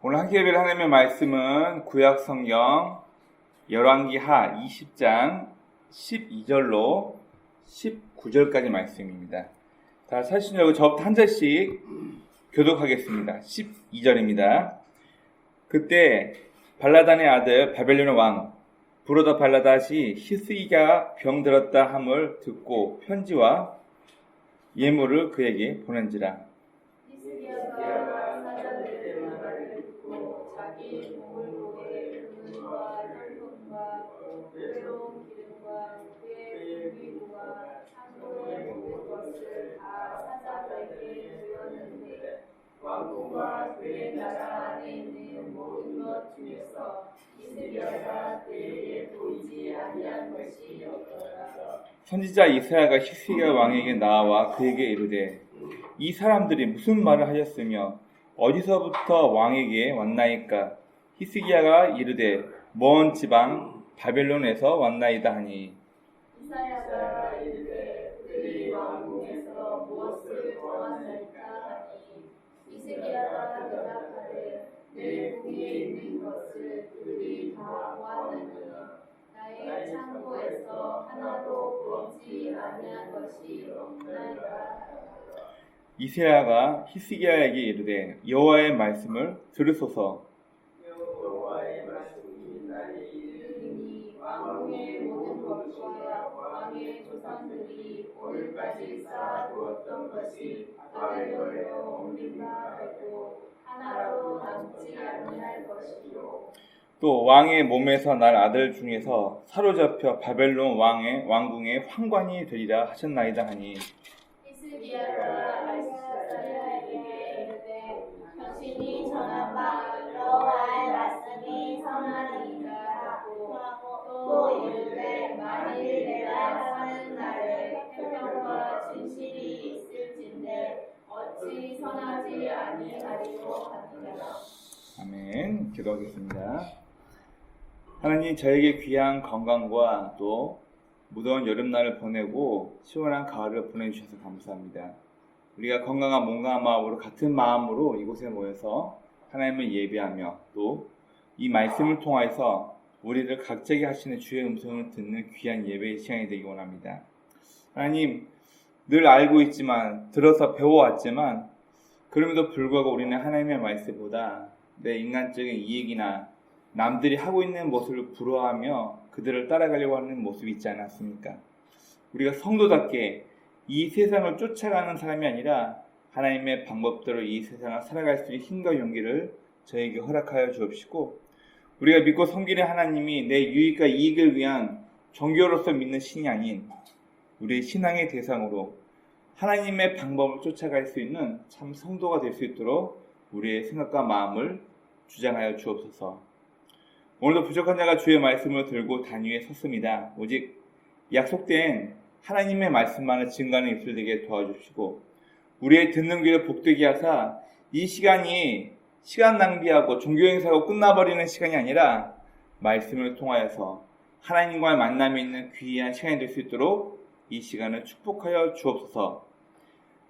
오늘 함께 읽을 하나님의 말씀은 구약 성경 열왕기하 20장 12절로 19절까지 말씀입니다. 다 사실 여러분 저부터 한 절씩 교독하겠습니다. 12절입니다. 그때 발라단의 아들 바벨론의 왕 부로다 발라닷이 히스기야가 병들었다 함을 듣고 편지와 예물을 그에게 보낸지라. 왕궁과 그의 나라 안에 있는 모든 것 중에서 히스기야가 그에게 보이지 아니한 것이 없더라. 선지자 이사야가 히스기야 왕에게 나와 그에게 이르되 이 사람들이 무슨 말을 하였으며 어디서부터 왕에게 왔나이까? 히스기야가 이르되 먼 지방 바벨론에서 왔나이다 하니. 이사야가 이르되 그들이 왕궁에서 무엇을 보았나이까 하니 히스기야가 대답하되 내 궁에 있는 것을 그들이 다 보았느니 나의 창고에서 하나도 보이지 아니한 것이 없나이다. 이사야가 히스기야에게 이르되 여호와의 말씀을 들으소서. 여호와의 말씀이 나에게 이르니 왕궁의 모든 것과 왕의 조상들이 오늘까지 쌓아두었던 것이 바벨론으로 옮긴다 해도 하나도 남지 아니할 것이요. 또 왕의 몸에서 날 아들 중에서 사로잡혀 바벨론 왕궁의 황관이 되리라 하셨나이다 하니. 히스기야가 이사야에게 이르되 당신이 전한 바 여호와의 말씀이 선하니이다 하고 또 이르되 만일 내가 사는 날에 평강과 진실이 있을진데 어찌 선하지 아니하리요 하니라. 아멘. 기도하겠습니다. 하나님, 저에게 귀한 건강과 또 무더운 여름날을 보내고 시원한 가을을 보내주셔서 감사합니다. 우리가 건강한 몸과 마음으로 같은 마음으로 이곳에 모여서 하나님을 예배하며 또 이 말씀을 통해서 우리를 각자에게 하시는 주의 음성을 듣는 귀한 예배의 시간이 되기 원합니다. 하나님, 늘 알고 있지만 들어서 배워왔지만 그럼에도 불구하고 우리는 하나님의 말씀보다 내 인간적인 이익이나 남들이 하고 있는 모습을 부러워하며 그들을 따라가려고 하는 모습이 있지 않았습니까? 우리가 성도답게 이 세상을 쫓아가는 사람이 아니라 하나님의 방법대로 이 세상을 살아갈 수 있는 힘과 용기를 저에게 허락하여 주옵시고, 우리가 믿고 섬기는 하나님이 내 유익과 이익을 위한 종교로서 믿는 신이 아닌 우리의 신앙의 대상으로 하나님의 방법을 쫓아갈 수 있는 참 성도가 될 수 있도록 우리의 생각과 마음을 주장하여 주옵소서. 오늘도 부족한 자가 주의 말씀을 들고 단위에 섰습니다. 오직 약속된 하나님의 말씀만을 증거하는 입술 되게 도와주시고 우리의 듣는 귀를 복되게 하사 이 시간이 시간 낭비하고 종교행사로 끝나버리는 시간이 아니라 말씀을 통하여서 하나님과의 만남이 있는 귀한 시간이 될 수 있도록 이 시간을 축복하여 주옵소서.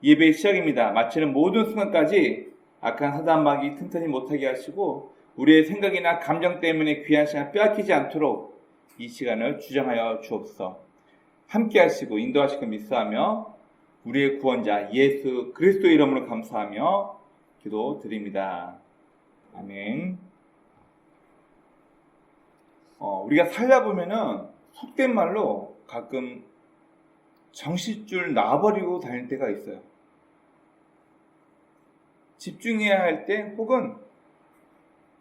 예배의 시작입니다. 마치는 모든 순간까지 악한 사단마귀 틈타지 못하게 하시고 우리의 생각이나 감정 때문에 귀한 시간 빼앗기지 않도록 이 시간을 주장하여 주옵소서. 함께 하시고 인도하시고 믿사하며 우리의 구원자 예수 그리스도의 이름으로 감사하며 기도드립니다. 아멘. 우리가 살다 보면은 속된 말로 가끔 정신줄 놔버리고 다닐 때가 있어요. 집중해야 할 때 혹은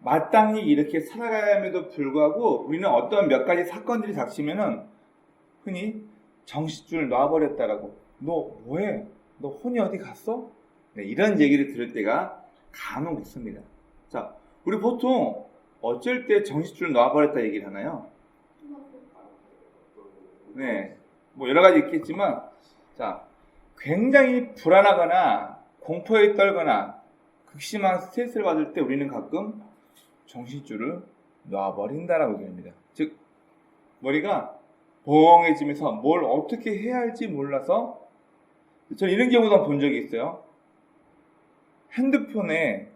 마땅히 이렇게 살아감에도 불구하고 우리는 어떤 몇 가지 사건들이 닥치면은 흔히 정신줄 놔버렸다라고, 너 뭐해? 너 혼이 어디 갔어? 네, 이런 얘기를 들을 때가 간혹 있습니다. 자, 우리 보통 어쩔 때 정신줄 놔버렸다 얘기를 하나요? 네, 뭐 여러 가지 있겠지만, 자, 굉장히 불안하거나 공포에 떨거나 극심한 스트레스를 받을 때 우리는 가끔 정신줄을 놔버린다라고 얘기합니다. 즉, 머리가 멍해지면서 뭘 어떻게 해야 할지 몰라서, 저는 이런 경우도 본 적이 있어요. 핸드폰에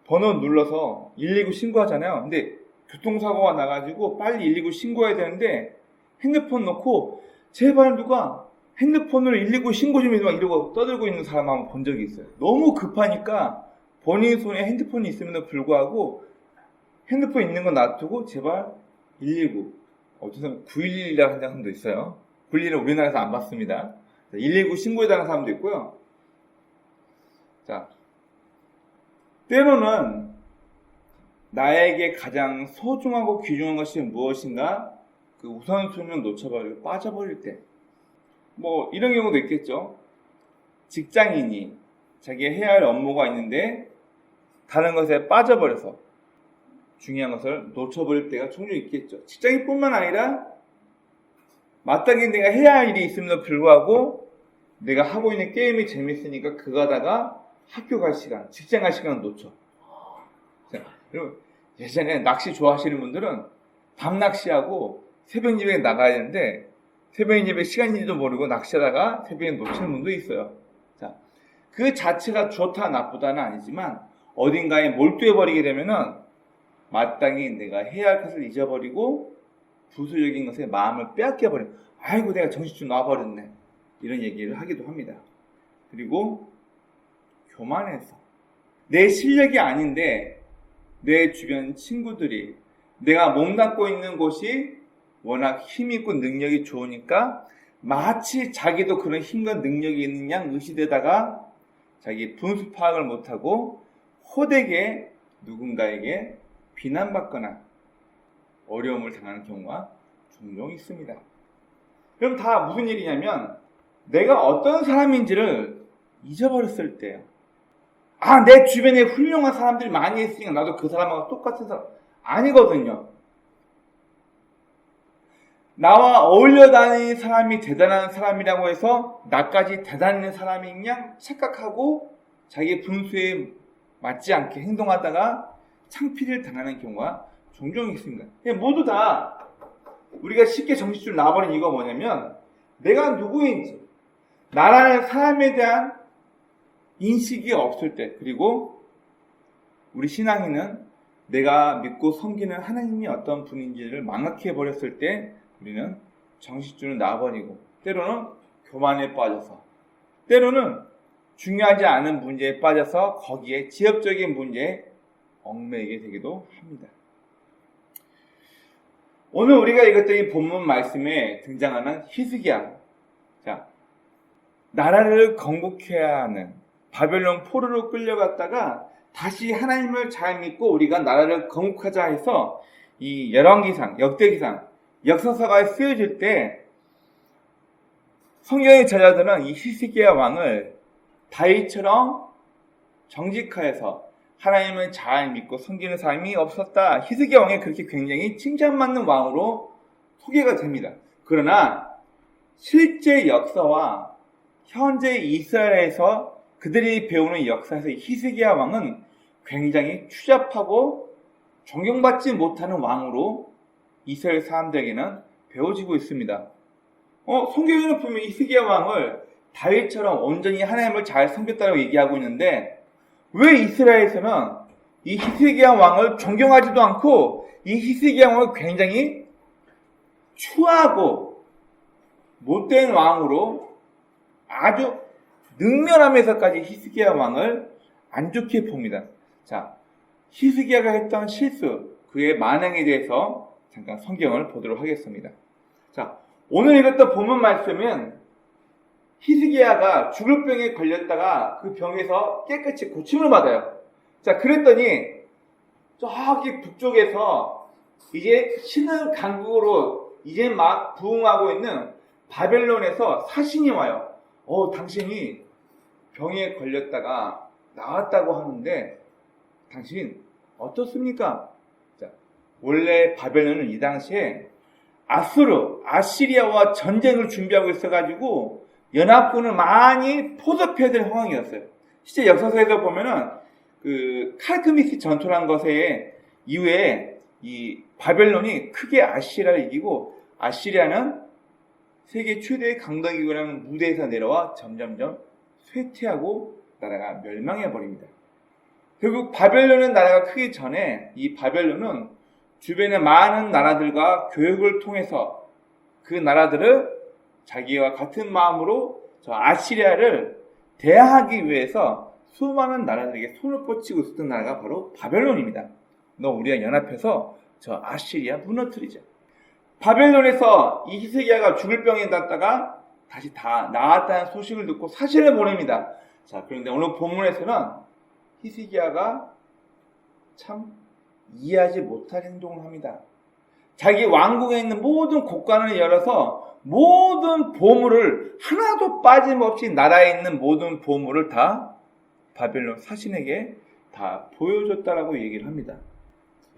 번호 눌러서 119 신고하잖아요. 근데 교통사고가 나가지고 빨리 119 신고해야 되는데 핸드폰 놓고 제발 누가 핸드폰으로 119 신고 좀 해줘 막 이러고 떠들고 있는 사람 한번 본 적이 있어요. 너무 급하니까 본인 손에 핸드폰이 있음에도 불구하고 핸드폰 있는 거 놔두고 제발 119 어쩌면 911이라는 한 사람도 있어요. 911은 우리나라에서 안 받습니다. 119 신고해달라는 사람도 있고요. 자, 때로는 나에게 가장 소중하고 귀중한 것이 무엇인가 그 우선순위를 놓쳐버리고 빠져버릴 때 뭐 이런 경우도 있겠죠. 직장인이 자기가 해야 할 업무가 있는데 다른 것에 빠져버려서 중요한 것을 놓쳐버릴 때가 종종 있겠죠. 직장인뿐만 아니라 마땅히 내가 해야 할 일이 있음에도 불구하고 내가 하고 있는 게임이 재밌으니까 그거 하다가 학교 갈 시간, 직장 갈 시간을 놓쳐. 자, 그리고 예전에 낚시 좋아하시는 분들은 밤 낚시하고 새벽 예배에 나가야 되는데 새벽 예배 시간인지도 모르고 낚시하다가 새벽에 놓치는 분도 있어요. 자, 그 자체가 좋다 나쁘다는 아니지만 어딘가에 몰두해버리게 되면은 마땅히 내가 해야 할 것을 잊어버리고 부수적인 것에 마음을 빼앗겨버려. 아이고 내가 정신 좀 놔버렸네. 이런 얘기를 하기도 합니다. 그리고 교만해서 내 실력이 아닌데 내 주변 친구들이 내가 몸담고 있는 곳이 워낙 힘있고 능력이 좋으니까 마치 자기도 그런 힘과 능력이 있는 양 의시되다가 자기 분수 파악을 못하고 호되게 누군가에게 비난받거나 어려움을 당하는 경우가 종종 있습니다. 그럼 다 무슨 일이냐면 내가 어떤 사람인지를 잊어버렸을 때예요. 아, 내 주변에 훌륭한 사람들이 많이 있으니까 나도 그 사람하고 똑같은 사람 아니거든요. 나와 어울려 다니는 사람이 대단한 사람이라고 해서 나까지 대단한 사람인 양 착각하고 자기 분수에 맞지 않게 행동하다가 창피를 당하는 경우가 종종 있습니다. 모두 다 우리가 쉽게 정신줄 놔버린 이유가 뭐냐면 내가 누구인지 나라는 사람에 대한 인식이 없을 때, 그리고 우리 신앙인은 내가 믿고 섬기는 하나님이 어떤 분인지를 망각해 버렸을 때 우리는 정신줄을 놔버리고 때로는 교만에 빠져서 때로는 중요하지 않은 문제에 빠져서 거기에 지엽적인 문제에 얽매이게 되기도 합니다. 오늘 우리가 읽었던 이 본문 말씀에 등장하는 히스기야. 자, 나라를 건국해야 하는 바벨론 포로로 끌려갔다가 다시 하나님을 잘 믿고 우리가 나라를 건국하자 해서 이 열왕기상, 역대기상, 역사서가 쓰여질 때 성경의 저자들은 이 히스기야 왕을 다윗처럼 정직하여서 하나님을 잘 믿고 섬기는 사람이 없었다. 히스기야 왕이 그렇게 굉장히 칭찬받는 왕으로 소개가 됩니다. 그러나 실제 역사와 현재 이스라엘에서 그들이 배우는 역사에서 히스기야 왕은 굉장히 추잡하고 존경받지 못하는 왕으로 이스라엘 사람들에게는 배워지고 있습니다. 성경에는 보면 히스기야 왕을 다윗처럼 온전히 하나님을 잘 섬겼다고 얘기하고 있는데 왜 이스라엘에서는 이 히스기야 왕을 존경하지도 않고 이 히스기야 왕을 굉장히 추하고 못된 왕으로 아주 능멸하면서까지 히스기야 왕을 안 좋게 봅니다. 자, 히스기야가 했던 실수, 그의 만행에 대해서 잠깐 성경을 보도록 하겠습니다. 자, 오늘 읽었던 본문 말씀은 히스기야가 죽을 병에 걸렸다가 그 병에서 깨끗이 고침을 받아요. 자, 그랬더니 저기 북쪽에서 이제 신흥 강국으로 이제 막 부흥하고 있는 바벨론에서 사신이 와요. 당신이 병에 걸렸다가 나았다고 하는데 당신 어떻습니까? 자, 원래 바벨론은 이 당시에 아시리아와 전쟁을 준비하고 있어가지고 연합군을 많이 포섭해야 될 상황이었어요. 실제 역사서에서 보면은 그 칼크미스 전투란 것에 이후에 이 바벨론이 크게 아시리아를 이기고 아시리아는 세계 최대의 강덕이라는 무대에서 내려와 점점점 쇠퇴하고 나라가 멸망해 버립니다. 결국 바벨론의 나라가 크기 전에 이 바벨론은 주변의 많은 나라들과 교역을 통해서 그 나라들을 자기와 같은 마음으로 저 아시리아를 대항하기 위해서 수많은 나라들에게 손을 뻗치고 있었던 나라가 바로 바벨론입니다. 너 우리가 연합해서 저 아시리아 무너뜨리자. 바벨론에서 이 히스기야가 죽을 병에 닿다가 다시 다 나았다는 소식을 듣고 사신을 보냅니다. 자, 그런데 오늘 본문에서는 히스기야가 참 이해하지 못할 행동을 합니다. 자기 왕국에 있는 모든 곳간을 열어서 모든 보물을 하나도 빠짐없이 나라에 있는 모든 보물을 다 바벨론 사신에게 다 보여줬다라고 얘기를 합니다.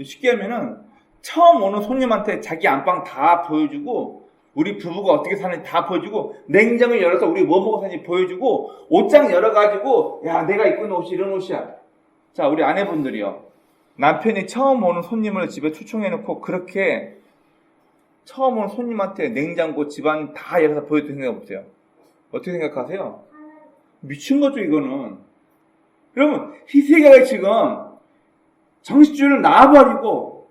쉽게 하면은 처음 오는 손님한테 자기 안방 다 보여주고 우리 부부가 어떻게 사는지 다 보여주고 냉장을 열어서 우리 뭐 먹고 사는지 보여주고 옷장 열어가지고 야 내가 입고 있는 옷이 이런 옷이야. 자 우리 아내분들이요. 남편이 처음 오는 손님을 집에 초청해놓고 그렇게 처음 오는 손님한테 냉장고 집안 다 열어서 보여줄 생각 없어요. 어떻게 생각하세요? 미친 거죠 이거는. 여러분 히스기야가 지금 정신줄을 놔버리고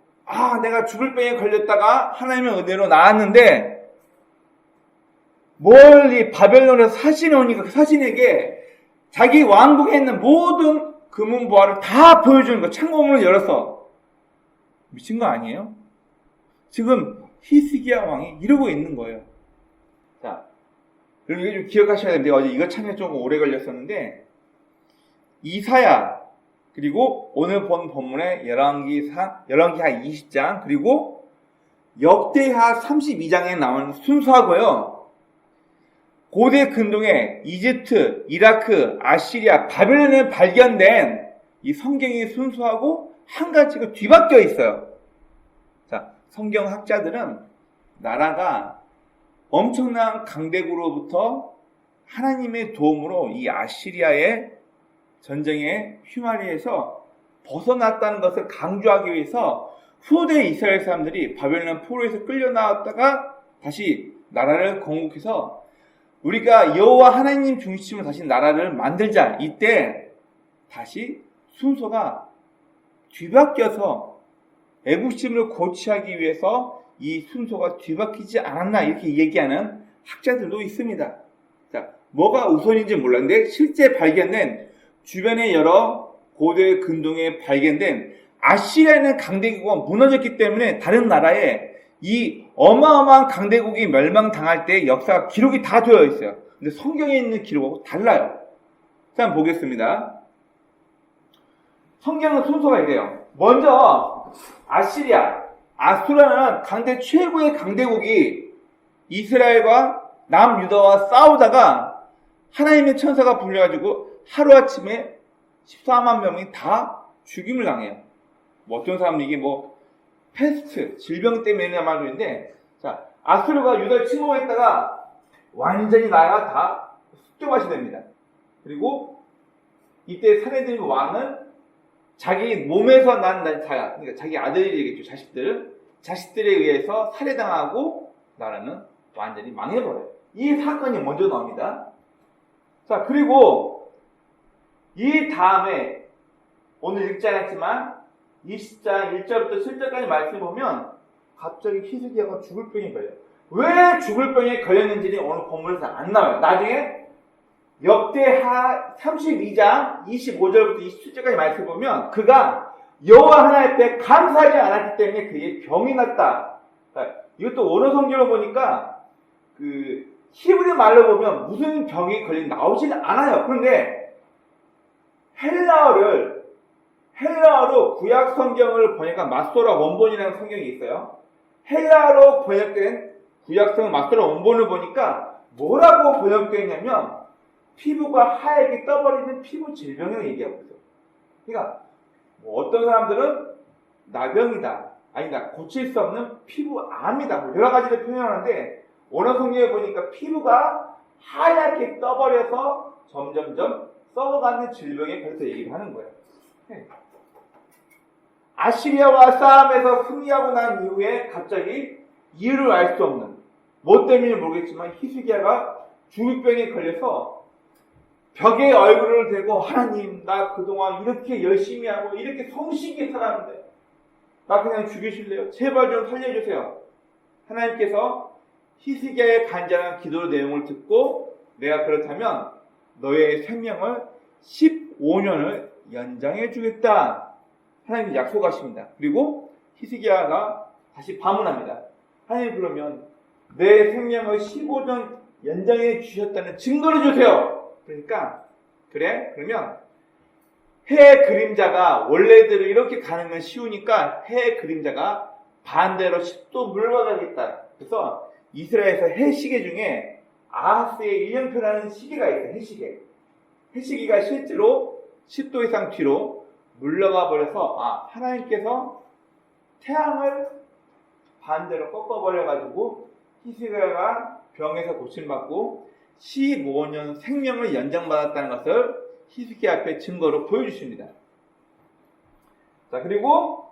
내가 죽을 병에 걸렸다가 하나님의 은혜로 나았는데 멀리 바벨론에서 사신이 오니까 그 사신에게 자기 왕국에 있는 모든 금은보화를 다 보여주는 거. 창고문을 열어서. 미친 거 아니에요? 지금 히스기야 왕이 이러고 있는 거예요. 자, 그럼 이거 좀 기억하셔야 됩니다. 어제 이거 참여 조금 오래 걸렸었는데 이사야 그리고 오늘 본 본문의 열왕기하 20장 그리고 역대하 32장에 나오는 순서하고요. 고대 근동에 이집트, 이라크, 아시리아, 바벨론에 발견된 이 성경의 순서하고 한 가지가 뒤바뀌어 있어요. 자, 성경학자들은 나라가 엄청난 강대국으로부터 하나님의 도움으로 이 아시리아의 전쟁에 휘말리에서 벗어났다는 것을 강조하기 위해서 후대 이스라엘 사람들이 바벨론 포로에서 끌려 나왔다가 다시 나라를 건국해서 우리가 여호와 하나님 중심으로 다시 나라를 만들자. 이때 다시 순서가 뒤바뀌어서 애국심을 고취하기 위해서 이 순서가 뒤바뀌지 않았나 이렇게 얘기하는 학자들도 있습니다. 자, 뭐가 우선인지 몰랐는데 실제 발견된 주변의 여러 고대 근동에 발견된 아시리아는 강대국이 무너졌기 때문에 다른 나라에 이 어마어마한 강대국이 멸망당할 때 역사가 기록이 다 되어 있어요. 근데 성경에 있는 기록하고 달라요. 자, 한번 보겠습니다. 성경은 순서가 이래요. 먼저 아수라는 강대 최고의 강대국이 이스라엘과 남유다와 싸우다가 하나님의 천사가 불려가지고 하루아침에 14만 명이 다 죽임을 당해요. 어떤 사람은 이게 패스트, 질병 때문에 말도 있는데, 자, 아수르가 유다를 침공했다가 완전히 나라가 다 습격하게 됩니다. 그리고 이때 사내들의 왕은 자기 몸에서 난 자야, 그러니까 자기 아들이겠죠, 자식들에 의해서 살해당하고 나라는 완전히 망해버려요. 이 사건이 먼저 나옵니다. 자, 그리고 이 다음에 오늘 읽지 않았지만 20장 1절부터 7절까지 말씀을 보면 갑자기 히스기야가 죽을 병에 걸려요. 왜 죽을 병에 걸렸는지는 오늘 본문에서 안 나와요. 나중에 역대하 32장 25절부터 27절까지 말씀을 보면 그가 여호와 하나님 앞에 감사하지 않았기 때문에 그의 병이 났다. 이것도 원어 성경을 보니까 히브리 말로 보면 무슨 병이 걸린 나오지는 않아요. 그런데 헬라어로 구약 성경을 번역한 마소라 원본이라는 성경이 있어요. 헬라어로 번역된 구약 성경 마소라 원본을 보니까 뭐라고 번역되어 있냐면 피부가 하얗게 떠버리는 피부 질병을 얘기하고 있어요. 그러니까 어떤 사람들은 나병이다, 아니다, 고칠 수 없는 피부암이다, 여러 가지를 표현하는데 원어 성경에 보니까 피부가 하얗게 떠버려서 점점점 썩어가는 질병에 걸쳐 얘기를 하는 거예요. 아시리아와 싸움에서 승리하고 난 이후에 갑자기 이유를 알 수 없는, 뭐 때문인지 모르겠지만 히스기야가 중이병에 걸려서 벽에 얼굴을 대고 하나님 나 그동안 이렇게 열심히 하고 이렇게 성실하게 살았는데 나 그냥 죽이실래요? 제발 좀 살려주세요. 하나님께서 히스기야의 간절한 기도 내용을 듣고 내가 그렇다면 너의 생명을 15년을 연장해 주겠다. 하나님이 약속하십니다. 그리고 히스기야가 다시 반문합니다. 하나님 그러면 내 생명을 15년 연장해 주셨다는 증거를 주세요. 그러니까 그래? 그러면 해의 그림자가 원래대로 이렇게 가는 건 쉬우니까 해의 그림자가 반대로 10도 물러가겠다. 그래서 이스라엘에서 해 시계 중에 아하스의 1년표라는 시계가 있어요. 해시계. 해시계가 실제로 10도 이상 뒤로 물러가 버려서 하나님께서 태양을 반대로 꺾어버려가지고 히스기야가 병에서 고침받고 15년 생명을 연장받았다는 것을 히스기야 앞에 증거로 보여주십니다. 자, 그리고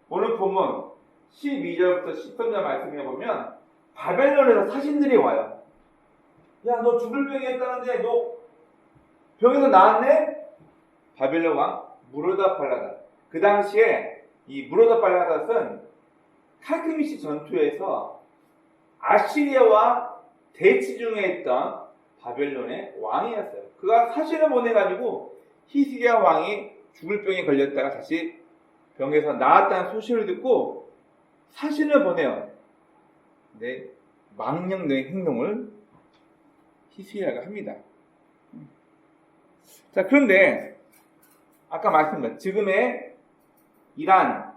오늘 본문 12절부터 13절 말씀에 보면 바벨론에서 사신들이 와요. 야, 너 죽을 병이었다는데 너 병에서 나았네? 바벨론 왕 무로다발라다. 그 당시에 이 무로다발라닷은 칼크미시 전투에서 아시리아와 대치 중에 있던 바벨론의 왕이었어요. 그가 사신을 보내가지고 히스기야 왕이 죽을 병에 걸렸다가 다시 병에서 나았다는 소식을 듣고 사신을 보내요. 네, 망령된 행동을 히스기야가 합니다. 자, 그런데 아까 말씀드린 지금의 이란,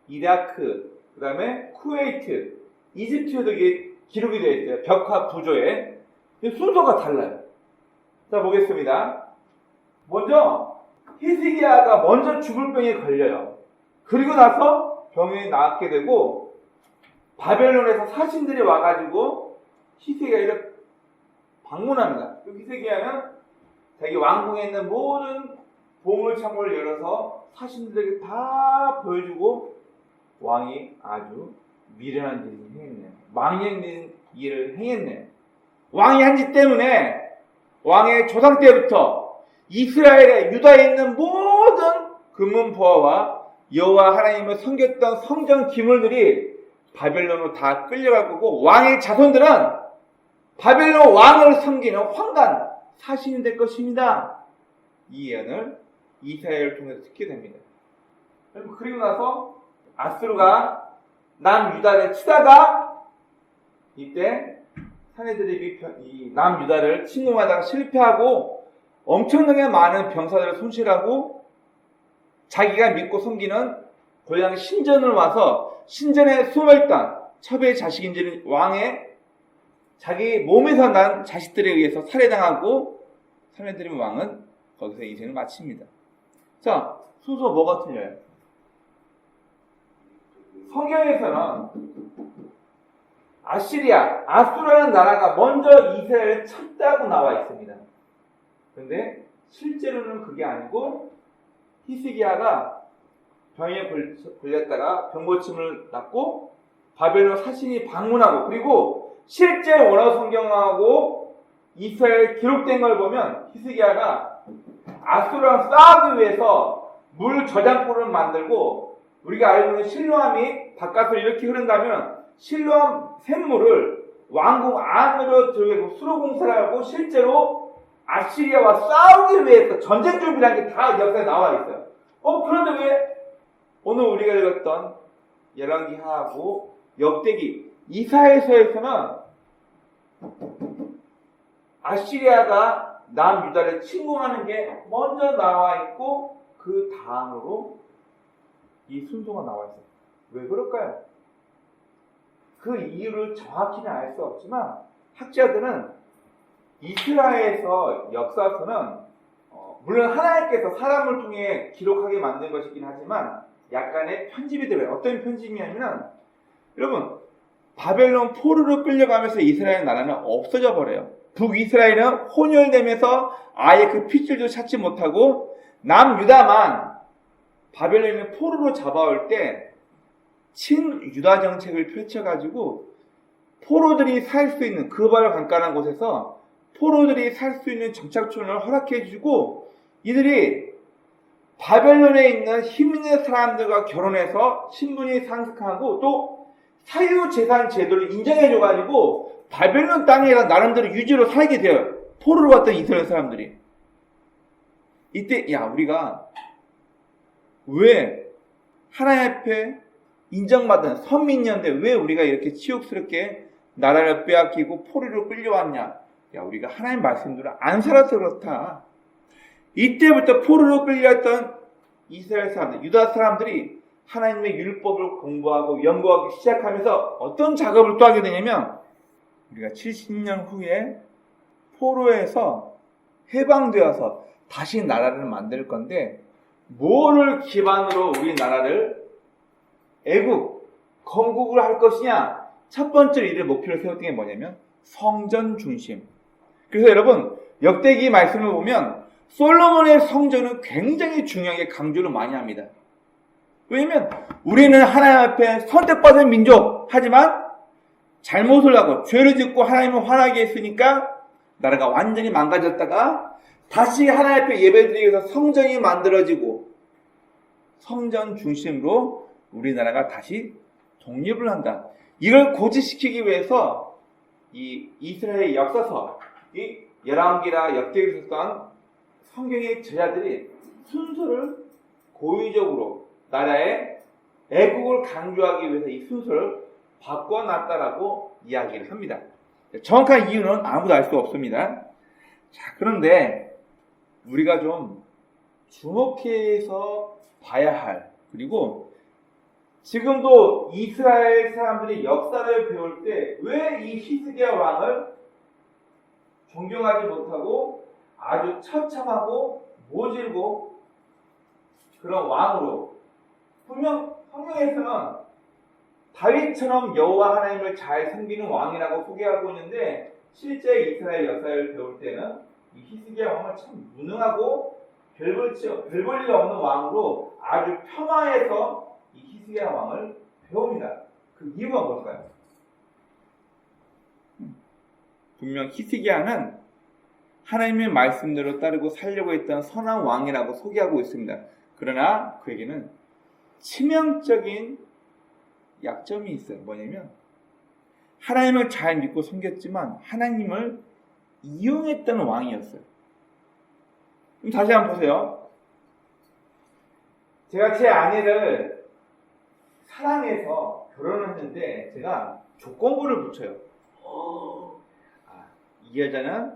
이라크, 그 다음에 쿠웨이트, 이집트에도 이게 기록이 되어 있어요. 벽화 부조에. 순서가 달라요. 자, 보겠습니다. 먼저 히스기야가 먼저 죽을 병에 걸려요. 그리고 나서 병에 나았게 되고 바벨론에서 사신들이 와가지고 히스기야를 방문합니다. 히스기야는 자기 왕궁에 있는 모든 보물창고를 열어서 사신들에게 다 보여주고 왕이 아주 미련한 짓을 행했네요. 망령된 일을 행했네요. 왕이 한 짓 때문에 왕의 조상 때부터 이스라엘의 유다에 있는 모든 금은보화와 여호와 하나님을 섬겼던 성전 기물들이 바벨론으로 다 끌려갈 거고 왕의 자손들은 바벨론 왕을 섬기는 황관 사신이 될 것입니다. 이 예언을 이사야를 통해서 듣게 됩니다. 그리고 나서 아수르가 남유다를 치다가 이때 사내들이 이 남유다를 침공하다가 실패하고 엄청나게 많은 병사들을 손실하고 자기가 믿고 섬기는 고향 신전을 와서 신전에 숨어있던 첩의 자식인지는 왕의 자기 몸에서 난 자식들에 의해서 살해당하고 사내들의 왕은 거기서 인생을 마칩니다. 자, 순서 뭐가 틀려요? 성경에서는 아시리아, 아수라는 나라가 먼저 이스라엘을 쳤다고 나와 있습니다. 그런데 실제로는 그게 아니고 히스기야가 병에 걸렸다가 병고침을 낫고 바벨론 사신이 방문하고 그리고 실제 원어 성경하고 이스라엘 기록된 걸 보면 히스기야가 아수라랑 싸우기 위해서 물 저장고를 만들고 우리가 알고 있는 실로암이 바깥으로 이렇게 흐른다면 실로암 샘물을 왕궁 안으로 들고 수로 공사를 하고 실제로 아시리아와 싸우기 위해서 전쟁 준비라는 게 다 역사에 나와 있어요. 그런데 왜 오늘 우리가 읽었던 열왕기하고 역대기 이사야서에서는 아시리아가 남유다를 침공하는 게 먼저 나와 있고 그 다음으로 이 순서가 나와 있어요. 왜 그럴까요? 그 이유를 정확히는 알 수 없지만 학자들은 이스라엘에서 역사서는 물론 하나님께서 사람을 통해 기록하게 만든 것이긴 하지만 약간의 편집이 들어요. 어떤 편집이냐면 여러분 바벨론 포로로 끌려가면서 이스라엘 나라는 없어져 버려요. 북이스라엘은 혼혈되면서 아예 그 핏줄도 찾지 못하고 남유다만 바벨론을 포로로 잡아올 때 친유다 정책을 펼쳐가지고 포로들이 살 수 있는 그발 강간한 곳에서 포로들이 살 수 있는 정착촌을 허락해 주고 이들이 바벨론에 있는 힘 있는 사람들과 결혼해서 신분이 상승하고 또 사유재산 제도를 인정해 줘가지고 바벨론 땅에서 나름대로 유지로 살게 돼요. 포로로 왔던 이스라엘 사람들이. 이때 우리가 왜 하나님 앞에 인정받은 선민이었는데 왜 우리가 이렇게 치욕스럽게 나라를 빼앗기고 포로로 끌려왔냐? 우리가 하나님 말씀대로 안 살아서 그렇다. 이때부터 포로로 끌려왔던 이스라엘 사람들, 유다 사람들이 하나님의 율법을 공부하고 연구하기 시작하면서 어떤 작업을 또 하게 되냐면 우리가 70년 후에 포로에서 해방되어서 다시 나라를 만들 건데 뭐를 기반으로 우리 나라를 애국, 건국을 할 것이냐? 첫 번째 이를 목표로 세웠던 게 뭐냐면 성전 중심. 그래서 여러분 역대기 말씀을 보면 솔로몬의 성전은 굉장히 중요하게 강조를 많이 합니다. 왜냐면 우리는 하나님 앞에 선택받은 민족, 하지만 잘못을 하고 죄를 짓고 하나님을 화나게 했으니까 나라가 완전히 망가졌다가 다시 하나님 앞에 예배드리기 위해서 성전이 만들어지고 성전 중심으로 우리나라가 다시 독립을 한다. 이걸 고지시키기 위해서 이 이스라엘 역사서, 이 열왕기나 역대기를 썼던 성경의 저자들이 순서를 고의적으로 나라의 애국을 강조하기 위해서 이 순서를 바꿔놨다라고 이야기를 합니다. 정확한 이유는 아무도 알 수 없습니다. 자, 그런데 우리가 좀 주목해서 봐야 할, 그리고 지금도 이스라엘 사람들이 역사를 배울 때 왜 이 히스기야 왕을 존경하지 못하고 아주 처참하고 모질고 그런 왕으로, 분명 성경에서는 다윗처럼 여호와 하나님을 잘 섬기는 왕이라고 소개하고 있는데 실제 이스라엘 역사를 배울 때는 이 히스기야 왕을 참 무능하고 별 볼 일 없는 왕으로 아주 폄하해서 이 히스기야 왕을 배웁니다. 그 이유가 뭘까요? 분명 히스기야는 하나님의 말씀대로 따르고 살려고 했던 선한 왕이라고 소개하고 있습니다. 그러나 그에게는 치명적인 약점이 있어요. 뭐냐면 하나님을 잘 믿고 섬겼지만 하나님을 이용했던 왕이었어요. 그럼 다시 한번 보세요. 제가 제 아내를 사랑해서 결혼했는데 제가 조건부를 붙여요. 이 여자는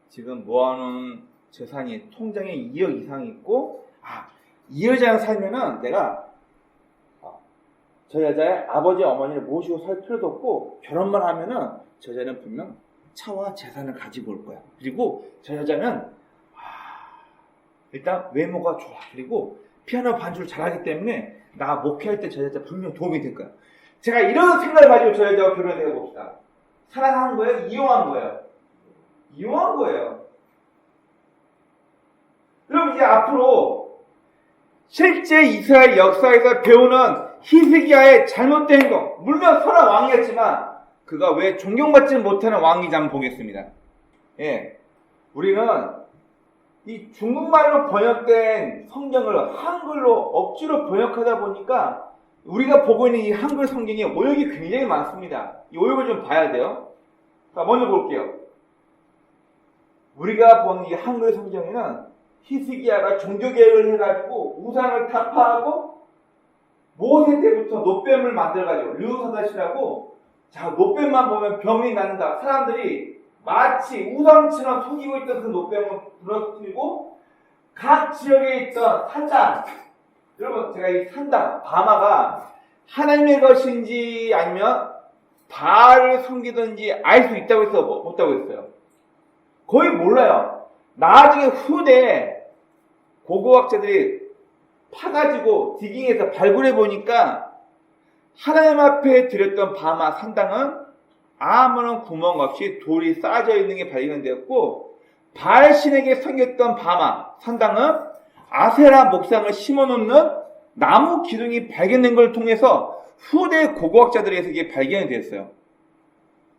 지금 모아놓은 재산이 통장에 2억 이상 있고, 이 여자랑 살면은 내가 저 여자의 아버지 어머니를 모시고 살 필요도 없고, 결혼만 하면은 저 여자는 분명 차와 재산을 가지고 올 거야. 그리고 저 여자는 일단 외모가 좋아. 그리고 피아노 반주를 잘하기 때문에 나 목회할 때 저 여자 분명 도움이 될 거야. 제가 이런 생각을 가지고 저 여자와 결혼을 해봅시다. 사랑하는 거예요? 이용한 거예요? 이용한 거예요. 그럼 이제 앞으로 실제 이스라엘 역사에서 배우는 히스기야의 잘못된 행동, 물론 선한 왕이었지만 그가 왜 존경받지 못하는 왕인지 한번 보겠습니다. 우리는 이 중국말로 번역된 성경을 한글로 억지로 번역하다 보니까 우리가 보고 있는 이 한글 성경에 오역이 굉장히 많습니다. 이 오역을 좀 봐야 돼요. 자, 먼저 볼게요. 우리가 본 이 한글 성경에는 히스기야가 종교개혁을 해가지고 우상을 타파하고 모세 때부터 노뱀을 만들어가지고 르우사다시라고, 자, 노뱀만 보면 병이 낫는다. 사람들이 마치 우상처럼 속이고 있던 그 노뱀을 부러뜨리고 각 지역에 있던 산당, 여러분 제가 이 산당, 바마가 하나님의 것인지 아니면 바알을 섬기든지 알 수 있다고 해서 못다고 했어요. 거의 몰라요. 나중에 후대에 고고학자들이 파가지고 디깅해서 발굴해 보니까 하나님 앞에 드렸던 바마 산당은 아무런 구멍 없이 돌이 쌓여져 있는 게 발견되었고, 바알신에게 섬겼던 바마 산당은 아세라 목상을 심어놓는 나무 기둥이 발견된 걸 통해서 후대 고고학자들에서 이게 발견이 됐어요.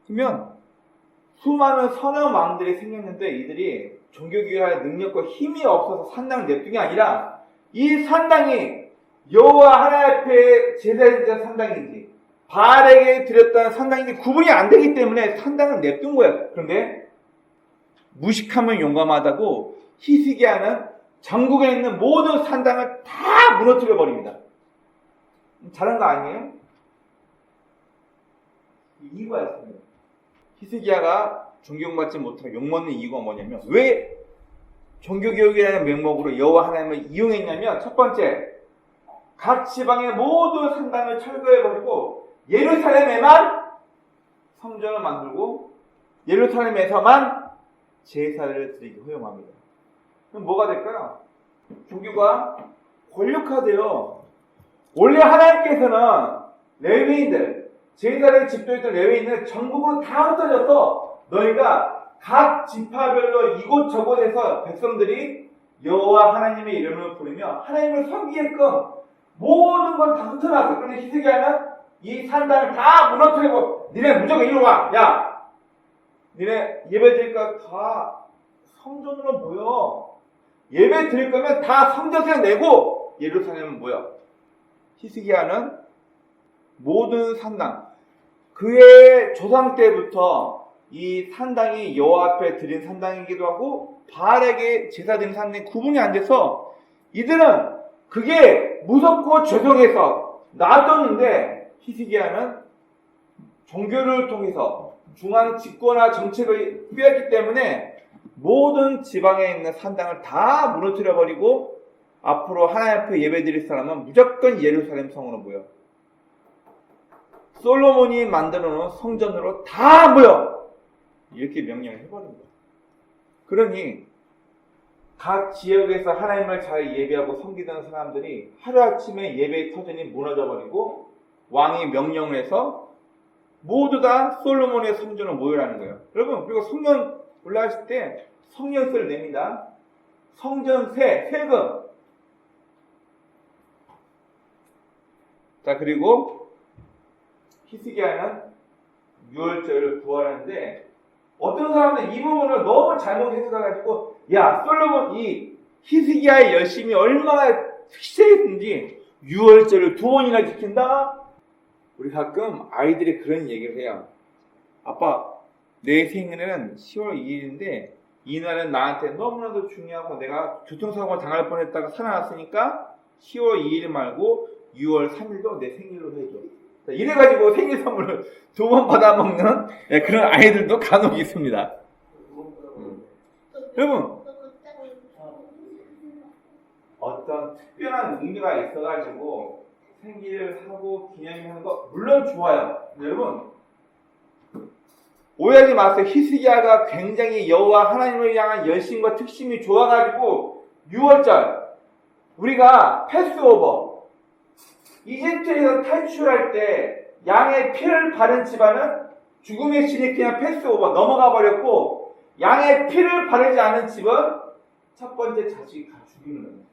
그러면 수많은 선한 왕들이 생겼는데 이들이 종교교회의 능력과 힘이 없어서 산당을 냅둔 게 아니라 이 산당이 여호와 하나님 앞에 제사드렸던 산당인지 바알에게 드렸던 산당인지 구분이 안 되기 때문에 산당을 냅둔 거예요. 그런데 무식하면 용감하다고 히스기야는 전국에 있는 모든 산당을 다 무너뜨려 버립니다. 잘한 거 아니에요? 이유가 있습니다. 히스기야가 존경받지 못하고 욕먹는 이유가 뭐냐면 왜 종교교육이라는 명목으로 여호와 하나님을 이용했냐면 첫 번째, 각 지방의 모든 산당을 철거해버리고 예루살렘에만 성전을 만들고 예루살렘에서만 제사를 드리기 허용합니다. 그럼 뭐가 될까요? 종교가 권력화돼요. 원래 하나님께서는 레위인들, 제사를 집도했던 레위인을 전국으로 다 흩어져서 너희가 각 지파별로 이곳저곳에서 백성들이 여호와 하나님의 이름을 부르며 하나님을 섬기게끔 모든 걸 다 흩어놨어. 그런데 히스기야는 이 산당을 다 무너뜨리고 니네 무조건 이리 와. 야, 니네 예배 드릴까 다 성전으로 모여. 예배 드릴 거면 다 성전에 내고 예루살렘은 모여. 히스기야는 모든 산당, 그의 조상 때부터 이 산당이 여호와 앞에 드린 산당이기도 하고 바알에게 제사 드린 산당이 구분이 안 돼서 이들은 그게 무섭고 죄송해서 놔뒀는데 히스기야는 종교를 통해서 중앙 집권화 정책을 빼앗기 때문에 모든 지방에 있는 산당을 다 무너뜨려 버리고 앞으로 하나님 앞에 예배드릴 사람은 무조건 예루살렘 성으로 모여. 솔로몬이 만들어 놓은 성전으로 다 모여. 이렇게 명령을 해버린 거예요. 그러니 각 지역에서 하나님을 잘 예배하고 섬기던 사람들이 하루아침에 예배의 터전이 무너져 버리고 왕이 명령을 해서 모두 다 솔로몬의 성전으로 모여라는 거예요. 여러분, 그리고 성전 올라가실 때 성년세를 냅니다. 성전세, 세금. 자, 그리고 히스기야는 유월절을 구하는데 어떤 사람들은 이 부분을 너무 잘못 해석해가지고 야, 솔로몬 이 히스기야의 열심이 얼마나 희생했는지 유월절을 2번이나 지킨다? 우리 가끔 아이들이 그런 얘기를 해요. 아빠, 내 생일은 10월 2일인데 이날은 나한테 너무나도 중요하고 내가 교통사고를 당할 뻔했다가 살아났으니까 10월 2일 말고 6월 3일도 내 생일로 해줘. 이래가지고 생일 선물을 2번 받아먹는 그런 아이들도 간혹 있습니다. 여러분, 어떤 특별한 의미가 있어가지고 생일을 하고 기념하는 거 물론 좋아요. 여러분, 오해하지 마세요. 히스기야가 굉장히 여호와 하나님을 향한 열심과 특심이 좋아가지고 6월절 우리가 패스오버 이집트에서 탈출할 때 양의 피를 바른 집안은 죽음의 신이 그냥 패스오버 넘어가 버렸고 양의 피를 바르지 않은 집은 첫 번째 자식이 다 죽이는 겁니다.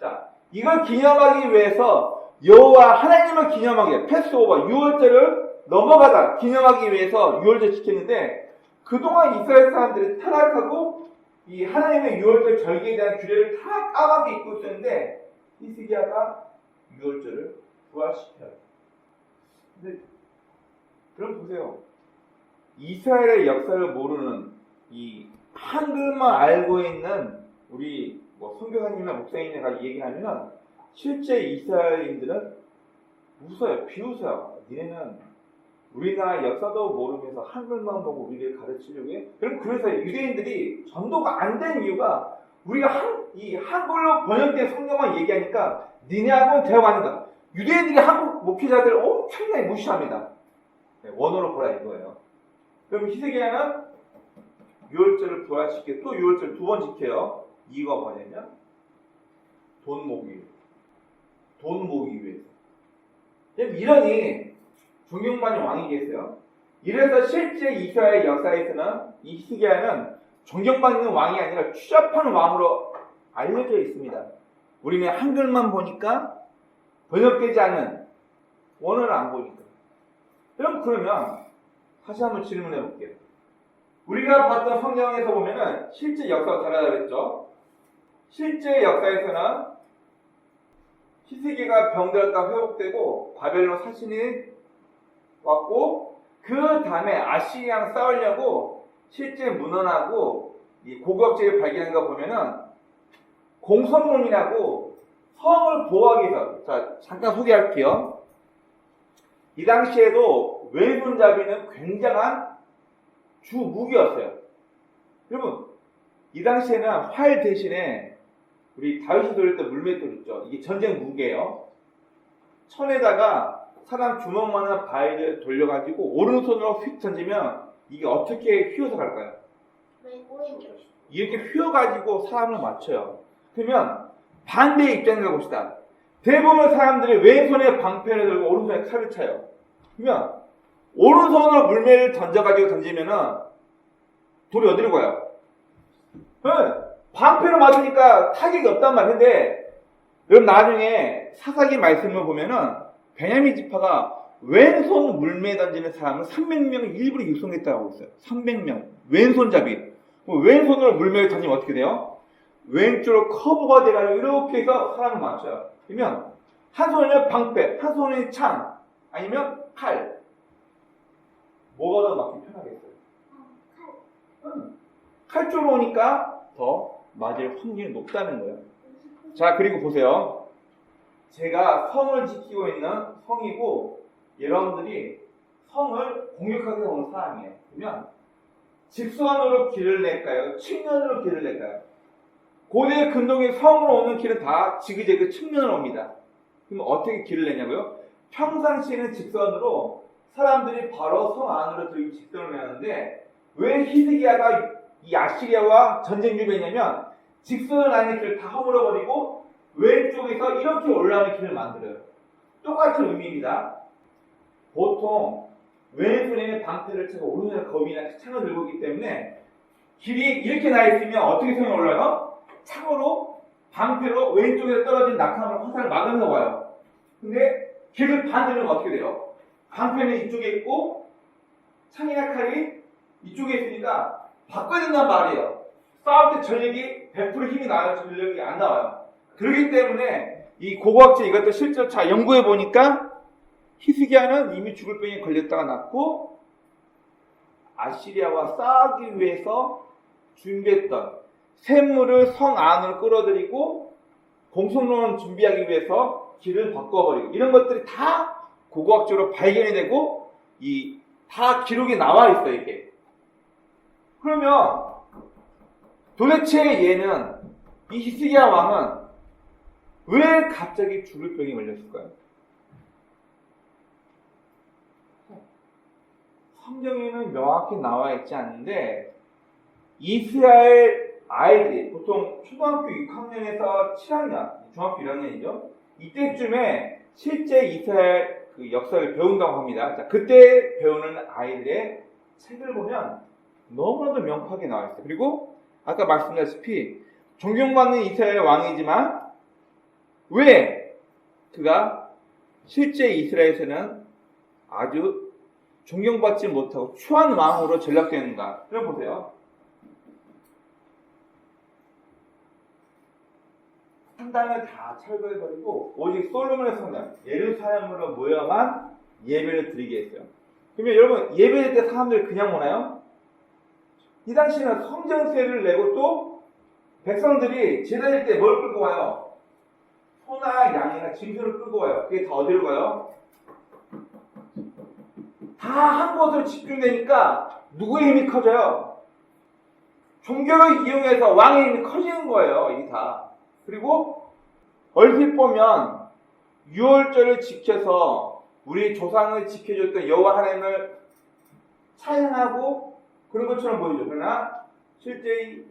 자, 이걸 기념하기 위해서 여호와 하나님을 기념하기 위해 패스오버 6월절을 넘어가다 기념하기 위해서 6월절 지켰는데 그동안 이스라엘 사람들이 타락하고 이 하나님의 6월절 절기에 대한 규례를 다 까맣게 잊고 있었는데 히스기야가 6월절을 부활시켜요. 근데 그럼 보세요. 이스라엘의 역사를 모르는 이 한글만 알고 있는 우리 선교사님이나 목사님이나 얘기하면 실제 이스라엘인들은 웃어요. 비웃어요. 니네는 우리나라 역사도 모르면서 한글만 보고 우리를 가르치려고 해? 그래서 유대인들이 전도가 안 된 이유가 우리가 이 한글로 번역된 성경만 얘기하니까 니네하고는 대화가 안 된다. 유대인들이 한국 목회자들을 엄청나게 무시합니다. 원어로 보라 이거예요. 그럼 히스기야는 6월절을 부활시켜 또 6월절 2번 지켜요. 이유가 뭐냐면 돈 모으기 위해서. 이러니 존경받는 왕이 계세요. 이래서 실제 이스라엘 역사에서는 이 히스기야는 존경받는 왕이 아니라 추잡한 왕으로 알려져 있습니다. 우리는 한글만 보니까 번역되지 않은 원어를 안 보니까. 그러면 다시 한번 질문해 볼게요. 우리가 봤던 성경에서 보면은 실제 역사가 다르다고 그랬죠. 실제 역사에서는 히스기야가 병들었다가 회복되고 바벨론 사신이 왔고 그 다음에 아시리아랑 싸우려고 실제 문헌하고 이 고고학자를 발견한 거 보면은 공성론이라고 성을 보호하기 위해서, 자 잠깐 소개할게요. 이 당시에도 왼손잡이는 굉장한 주 무기였어요. 여러분 이 당시에는 활 대신에 우리 다윗이 돌릴 때 물맷돌 있죠. 이게 전쟁 무기예요. 천에다가 사람 주먹만한 바위를 돌려가지고 오른손으로 휙 던지면 이게 어떻게 휘어서 갈까요? 이렇게 휘어가지고 사람을 맞춰요. 그러면 반대의 입장에서 봅시다. 대부분 사람들이 왼손에 방패를 들고 오른손에 칼을 차요. 그러면 오른손으로 물매를 던져가지고 던지면은 돌이 어디로 가요? 네, 방패로 맞으니까 타격이 없단 말인데 여러분 나중에 사사기 말씀을 보면은 베냐민 지파가 왼손 물매 던지는 사람을 300명을 일부러 육성했다고 하고 있어요. 300명 왼손잡이. 왼손으로 물매를 던지면 어떻게 돼요? 왼쪽으로 커브가 돼가지고 이렇게 해서 사람을 맞춰요. 그러면 한 손에는 방패, 한 손에는 창, 아니면 칼. 뭐가 더 맞기 편하겠어요? 칼 쪽으로 오니까 더 맞을 확률이 높다는 거예요. 자, 그리고 보세요. 제가 성을 지키고 있는 성이고 여러분들이 성을 공격하게 오는 사람이에요. 그러면 직선으로 길을 낼까요? 측면으로 길을 낼까요? 고대 근동의 성으로 오는 길은 다 지그재그 측면으로 옵니다. 그럼 어떻게 길을 내냐고요? 평상시에는 직선으로 사람들이 바로 성 안으로 들고 직선을 내는데 왜 히스기야가 이 아시리아와 전쟁 준비했냐면 직선을 아닌 길을 다 허물어버리고 왼쪽에서 이렇게 올라오는 길을 만들어요. 똑같은 의미입니다. 보통 왼손에 방패를 차고 오른손에 검이나 창을 들고 있기 때문에 길이 이렇게 나 있으면 어떻게 성이 올라요? 창으로 방패로 왼쪽에 떨어진 낙하물 화살을 막으면서 와요. 근데 길을 반대로 어떻게 돼요? 방패는 이쪽에 있고 창이나 칼이 이쪽에 있으니까 바꿔야 된단 말이에요. 싸울 때 전력이 100% 힘이 나와요. 전력이 안 나와요. 그렇기 때문에 이 고고학자 이것도 실제로 잘 연구해 보니까 히스기야는 이미 죽을 병에 걸렸다가 낫고 아시리아와 싸우기 위해서 준비했던 샘물을 성 안으로 끌어들이고 공성론을 준비하기 위해서 길을 바꿔버리고 이런 것들이 다 고고학적으로 발견이 되고 다 기록이 나와 있어요. 이게. 그러면 도대체 얘는 이 히스기야 왕은 왜 갑자기 죽을 병에 걸렸을까요? 성경에는 명확히 나와 있지 않는데 이스라엘 아이들이 보통 초등학교 6학년에서 7학년, 중학교 1학년이죠. 이때쯤에 실제 이스라엘 그 역사를 배운다고 합니다. 자, 그때 배우는 아이들의 책을 보면 너무나도 명확하게 나와 있어요. 그리고 아까 말씀드렸다시피 존경받는 이스라엘 왕이지만 왜 그가 실제 이스라엘에서는 아주 존경받지 못하고 추한 왕으로 전락되는가? 그럼 보세요. 성당을 다 철거해버리고 오직 솔로몬의 성당 예루살렘으로 모여만 예배를 드리게 했어요. 그러면 여러분 예배할 때 사람들이 그냥 오나요? 이 당시에는 성전세를 내고 또 백성들이 제사질 때 뭘 끌고 와요? 소나 양이나 짐승을 끌고 와요. 그게 다 어디로 가요? 다 한 곳으로 집중되니까 누구의 힘이 커져요? 종교를 이용해서 왕의 힘이 커지는 거예요. 이게 다. 그리고 얼핏 보면 유월절을 지켜서 우리 조상을 지켜줬던 여호와 하나님을 찬양하고 그런 것처럼 보이죠. 그러나 실제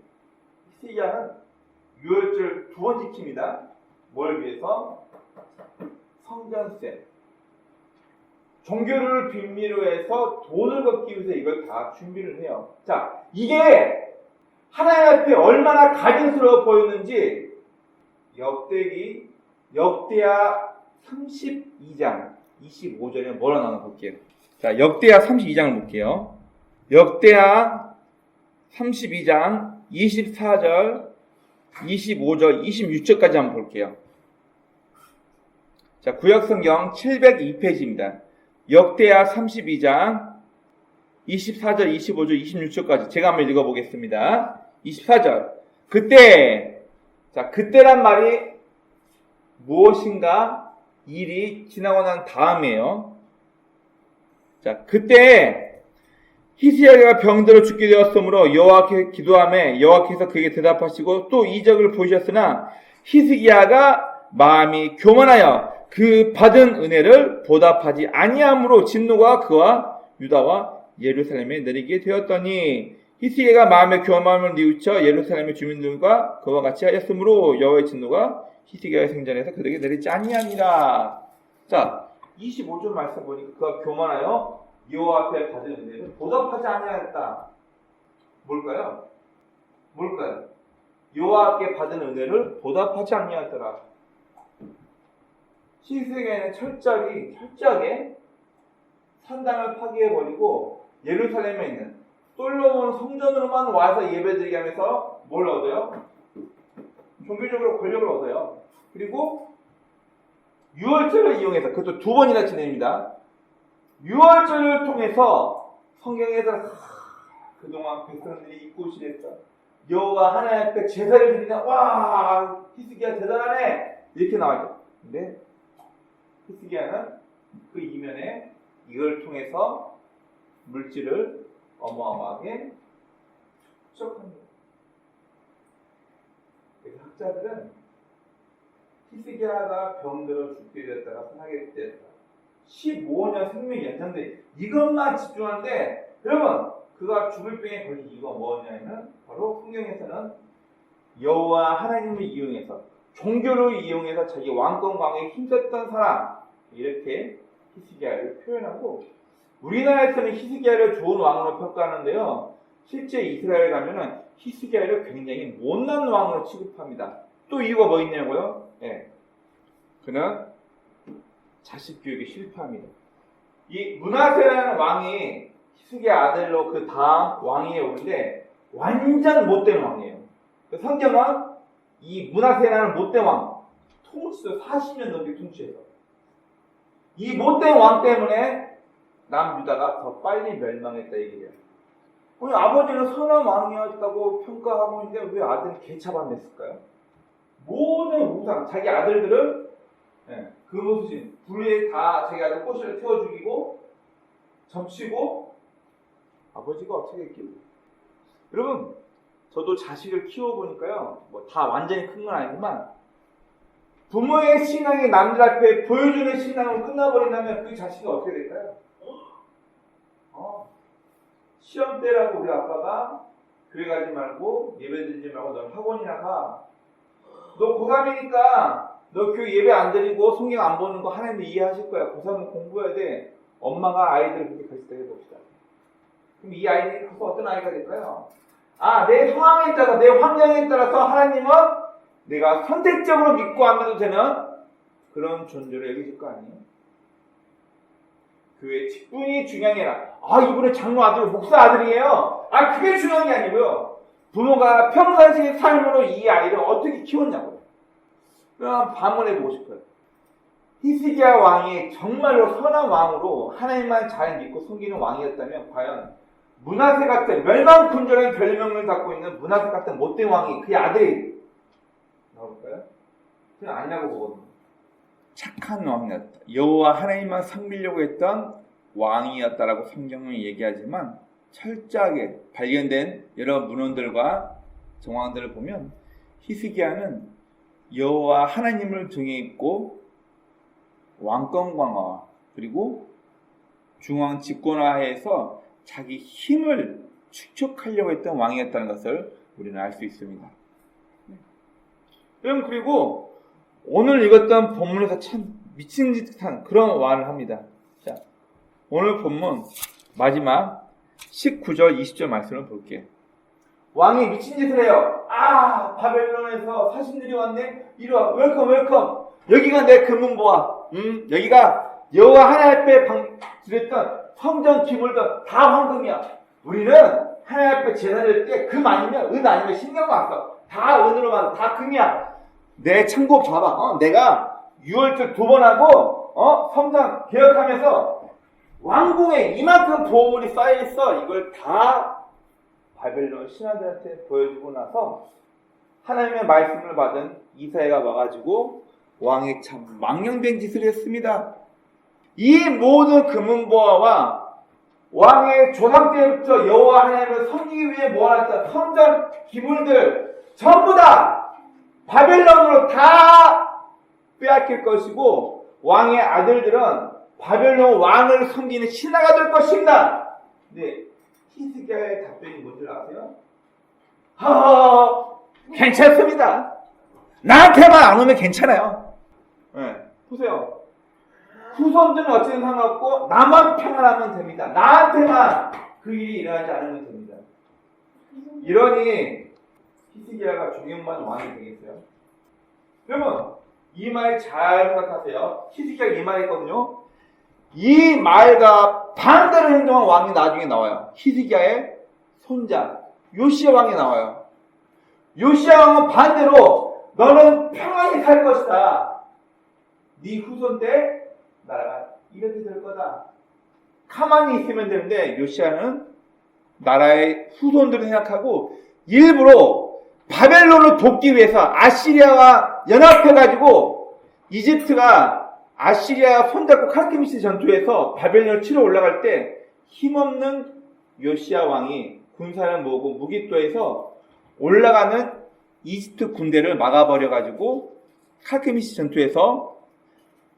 히스기야는 유월절 2번 지킵니다. 뭘 위해서? 성전세. 종교를 빌미로 해서 돈을 걷기 위해서 이걸 다 준비를 해요. 자, 이게 하나님 앞에 얼마나 가증스러워 보였는지 역대하 32장 25절에 뭐라 나오나 볼게요. 자, 역대하 32장을 볼게요. 역대하 32장 24절, 25절, 26절까지 한번 볼게요. 자, 구약성경 702페이지입니다. 역대하 32장 24절, 25절, 26절까지 제가 한번 읽어보겠습니다. 24절. 그때, 자, 그때란 말이 무엇인가 일이 지나고 난 다음이에요. 자, 그때 히스기야가 병들어 죽게 되었으므로 여호와께 기도하매 여호와께서 그에게 대답하시고 또 이적을 보이셨으나 히스기야가 마음이 교만하여 그 받은 은혜를 보답하지 아니함으로 진노가 그와 유다와 예루살렘에 내리게 되었더니 히스기야가 마음의 교만함을 뉘우쳐 예루살렘의 주민들과 그와 같이 하였으므로 여호와의 진노가 히스기야의 생전에서 그들에게 내리지 아니하니라. 자, 25절 말씀 보니까 그가 교만하여 여호와 앞에 받은 은혜를 보답하지 아니하였다. 뭘까요? 여호와께 받은 은혜를 보답하지 아니하였더라. 히스기야는 철저하게 산당을 파괴해버리고 예루살렘에 있는 솔로몬 성전으로만 와서 예배드리게 하면서 뭘 얻어요? 종교적으로 권력을 얻어요. 그리고 유월절을 이용해서, 그것도 2번이나 지냅니다. 유월절을 통해서 성경에서 그동안 백성들이 잊고 지냈던 여호와 하나님 앞에 제사를 드리는, 와, 히스기야 대단하네, 이렇게 나와있죠. 근데 히스기야는 그 이면에 이걸 통해서 물질을 어마어마하게 축적합니다. 그래서 학자들은 히스기야가 병들어 죽게 되었다가 살게 되었다. 15년 생명이 연장돼. 이것만 집중하는데, 여러분, 그가 죽을 병에 걸린 이유가 뭐냐면 바로 성경에서는 여호와 하나님을 이용해서, 종교를 이용해서 자기 왕권 광에 힘썼던 사람, 이렇게 히스기야를 표현하고, 우리나라에서는 히스기야를 좋은 왕으로 평가하는데요, 실제 이스라엘 가면은 히스기야를 굉장히 못난 왕으로 취급합니다. 또 이유가 뭐 있냐고요? 그는 자식 교육에 실패합니다. 이 므낫세라는 왕이 히스기야 아들로 그 다음 왕위에 오는데 완전 못된 왕이에요. 성경은 이 므낫세라는 못된 왕, 통치도 40년 넘게 통치해서 이 못된 왕 때문에 남유다가 더 빨리 멸망했다 얘기해요. 우리 아버지는 선한 왕이었다고 평가하고 있는데 왜 아들이 개차반됐을까요? 모든 우상, 자기 아들들은 금오수신, 불에 다 자기 아들 꼬시를 태워 죽이고 점치고, 아버지가 어떻게 했길래? 여러분, 저도 자식을 키워보니까요, 뭐 다 완전히 큰 건 아니지만 부모의 신앙이 남들 앞에 보여주는 신앙으로 끝나버린다면 그 자식이 어떻게 될까요? 시험 때라고 우리 아빠가 교회 가지 말고 예배드리지 말고 넌 학원이나 가. 너 고3이니까 너 교회 예배 안 드리고 성경 안 보는 거 하나님도 이해하실 거야. 고3은 공부해야 돼. 엄마가 아이들을 그렇게 가르치다 해봅시다. 그럼 이 아이들이 커서 어떤 아이가 될까요? 내 상황에 따라, 내 환경에 따라서 하나님은 내가 선택적으로 믿고 안 믿어도 되는 그런 존재로 여기실 거 아니에요? 교회 직분이 중요한 게 아니라, 이분은 장로 아들, 목사 아들이에요. 그게 중요한 게 아니고요. 부모가 평상시의 삶으로 이 아이를 어떻게 키웠냐고요. 그럼 반문해보고 싶어요. 히스기야 왕이 정말로 선한 왕으로 하나님만 잘 믿고 섬기는 왕이었다면 과연 므낫세 같은 멸망군절한 별명을 갖고 있는 므낫세 같은 못된 왕이 그의 아들이 나올까요? 그냥 아니라고 보거든요. 착한 왕이었다. 여호와 하나님만 섬기려고 했던 왕이었다라고 성경은 얘기하지만 철저하게 발견된 여러 문헌들과 정황들을 보면 히스기야는 여호와 하나님을 등에 입고 왕권 강화 그리고 중앙 집권화해서 자기 힘을 축적하려고 했던 왕이었다는 것을 우리는 알 수 있습니다. 여러분, 그리고 오늘 읽었던 본문에서 참 미친 듯한 그런 말을 합니다. 자, 오늘 본문 마지막 19절 20절 말씀을 볼게요. 왕이 미친 짓을 해요. 바벨론에서 사신들이 왔네. 이리와, 웰컴. 여기가 내 금은보화. 여기가 여호와 하나님 앞에 드렸던 성전 기물도 다 황금이야. 우리는 하나님 앞에 제사 드릴 때 금 아니면 은 아니면 신경도 안 써. 다 은으로 받아. 다 금이야. 내 창고 봐봐. 내가 6월절 2번 하고 성장 개혁하면서 왕궁에 이만큼 보물이 쌓여있어. 이걸 다 바벨론 신하들한테 보여주고 나서 하나님의 말씀을 받은 이사야가 와가지고 왕이 참 망령된 짓을 했습니다. 이 모든 금은보화와 왕의 조상 때부터 여호와 하나님을 섬기기 위해 모아놨던 성전 기물들 전부 다 바벨론으로 다 빼앗길 것이고 왕의 아들들은 바벨론 왕을 섬기는 신하가 될 것입니다. 근데 히스기야의 답변이 뭔지 아세요? 괜찮습니다. 나한테만 안 오면 괜찮아요. 네, 보세요. 후손들은 어찌든 상관없고 나만 평안하면 됩니다. 나한테만 그 일이 일어나지 않으면 됩니다. 이러니 히스기야가 존경받는 왕이 되겠어요? 여러분 이 말 잘 생각하세요. 히스기야가 이 말 했거든요. 이 말과 반대로 행동한 왕이 나중에 나와요. 히스기야의 손자 요시야 왕이 나와요. 요시야 왕은 반대로 너는 평안히 살 것이다. 네 후손 때 나라가 이렇게 될 거다. 가만히 있으면 되는데 요시야는 나라의 후손들을 생각하고 일부러 바벨론을 돕기 위해서 아시리아와 연합해가지고 이집트가 아시리아와 손잡고 카르케미시 전투에서 바벨론을 치러 올라갈 때 힘없는 요시야 왕이 군사를 모으고 무기토에서 올라가는 이집트 군대를 막아버려가지고 카르케미시 전투에서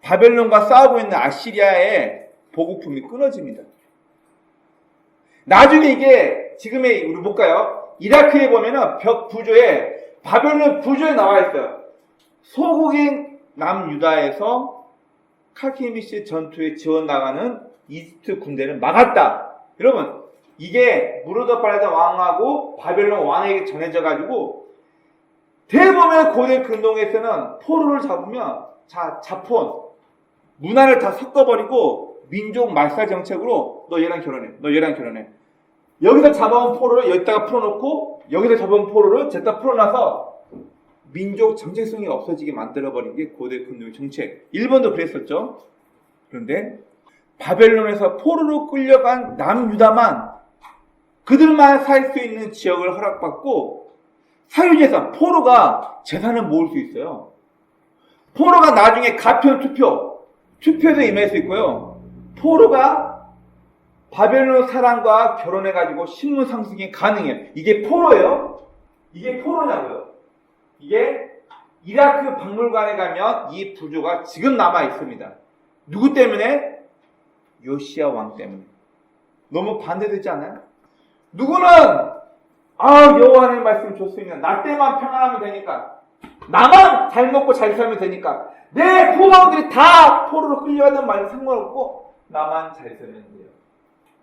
바벨론과 싸우고 있는 아시리아의 보급품이 끊어집니다. 나중에 이게 지금의 우리 볼까요? 이라크에 보면은 벽 부조에 바벨론 부조에 나와 있어요. 소국인 남유다에서 카르케미시 전투에 지원 나가는 이집트 군대를 막았다. 여러분 이게 무르드발라다 왕하고 바벨론 왕에게 전해져 가지고 대부분의 고대 근동에서는 포로를 잡으면 자폰 문화를 다 섞어버리고 민족 말살 정책으로 너 얘랑 결혼해. 너 얘랑 결혼해. 여기서 잡아온 포로를 여기다가 풀어놓고 여기서 잡아온 포로를 저기다 풀어놔서 민족 정체성이 없어지게 만들어버린 게 고대 근동의 정책. 일본도 그랬었죠. 그런데 바벨론에서 포로로 끌려간 남유다만 그들만 살 수 있는 지역을 허락받고 사유재산, 포로가 재산을 모을 수 있어요. 포로가 나중에 가편 투표에도 임할 수 있고요. 포로가 바벨론 사람과 결혼해가지고 신분 상승이 가능해요. 이게 포로예요? 이게 포로냐고요? 이게 이라크 박물관에 가면 이 부조가 지금 남아 있습니다. 누구 때문에? 요시야 왕 때문에. 너무 반대되지 않아요? 누구는 여호와 하나님의 말씀 좋습니다. 나 때만 평안하면 되니까. 나만 잘 먹고 잘 살면 되니까. 내 후손들이 다 포로로 끌려가는 말도 상관없고 나만 잘 살면 돼요.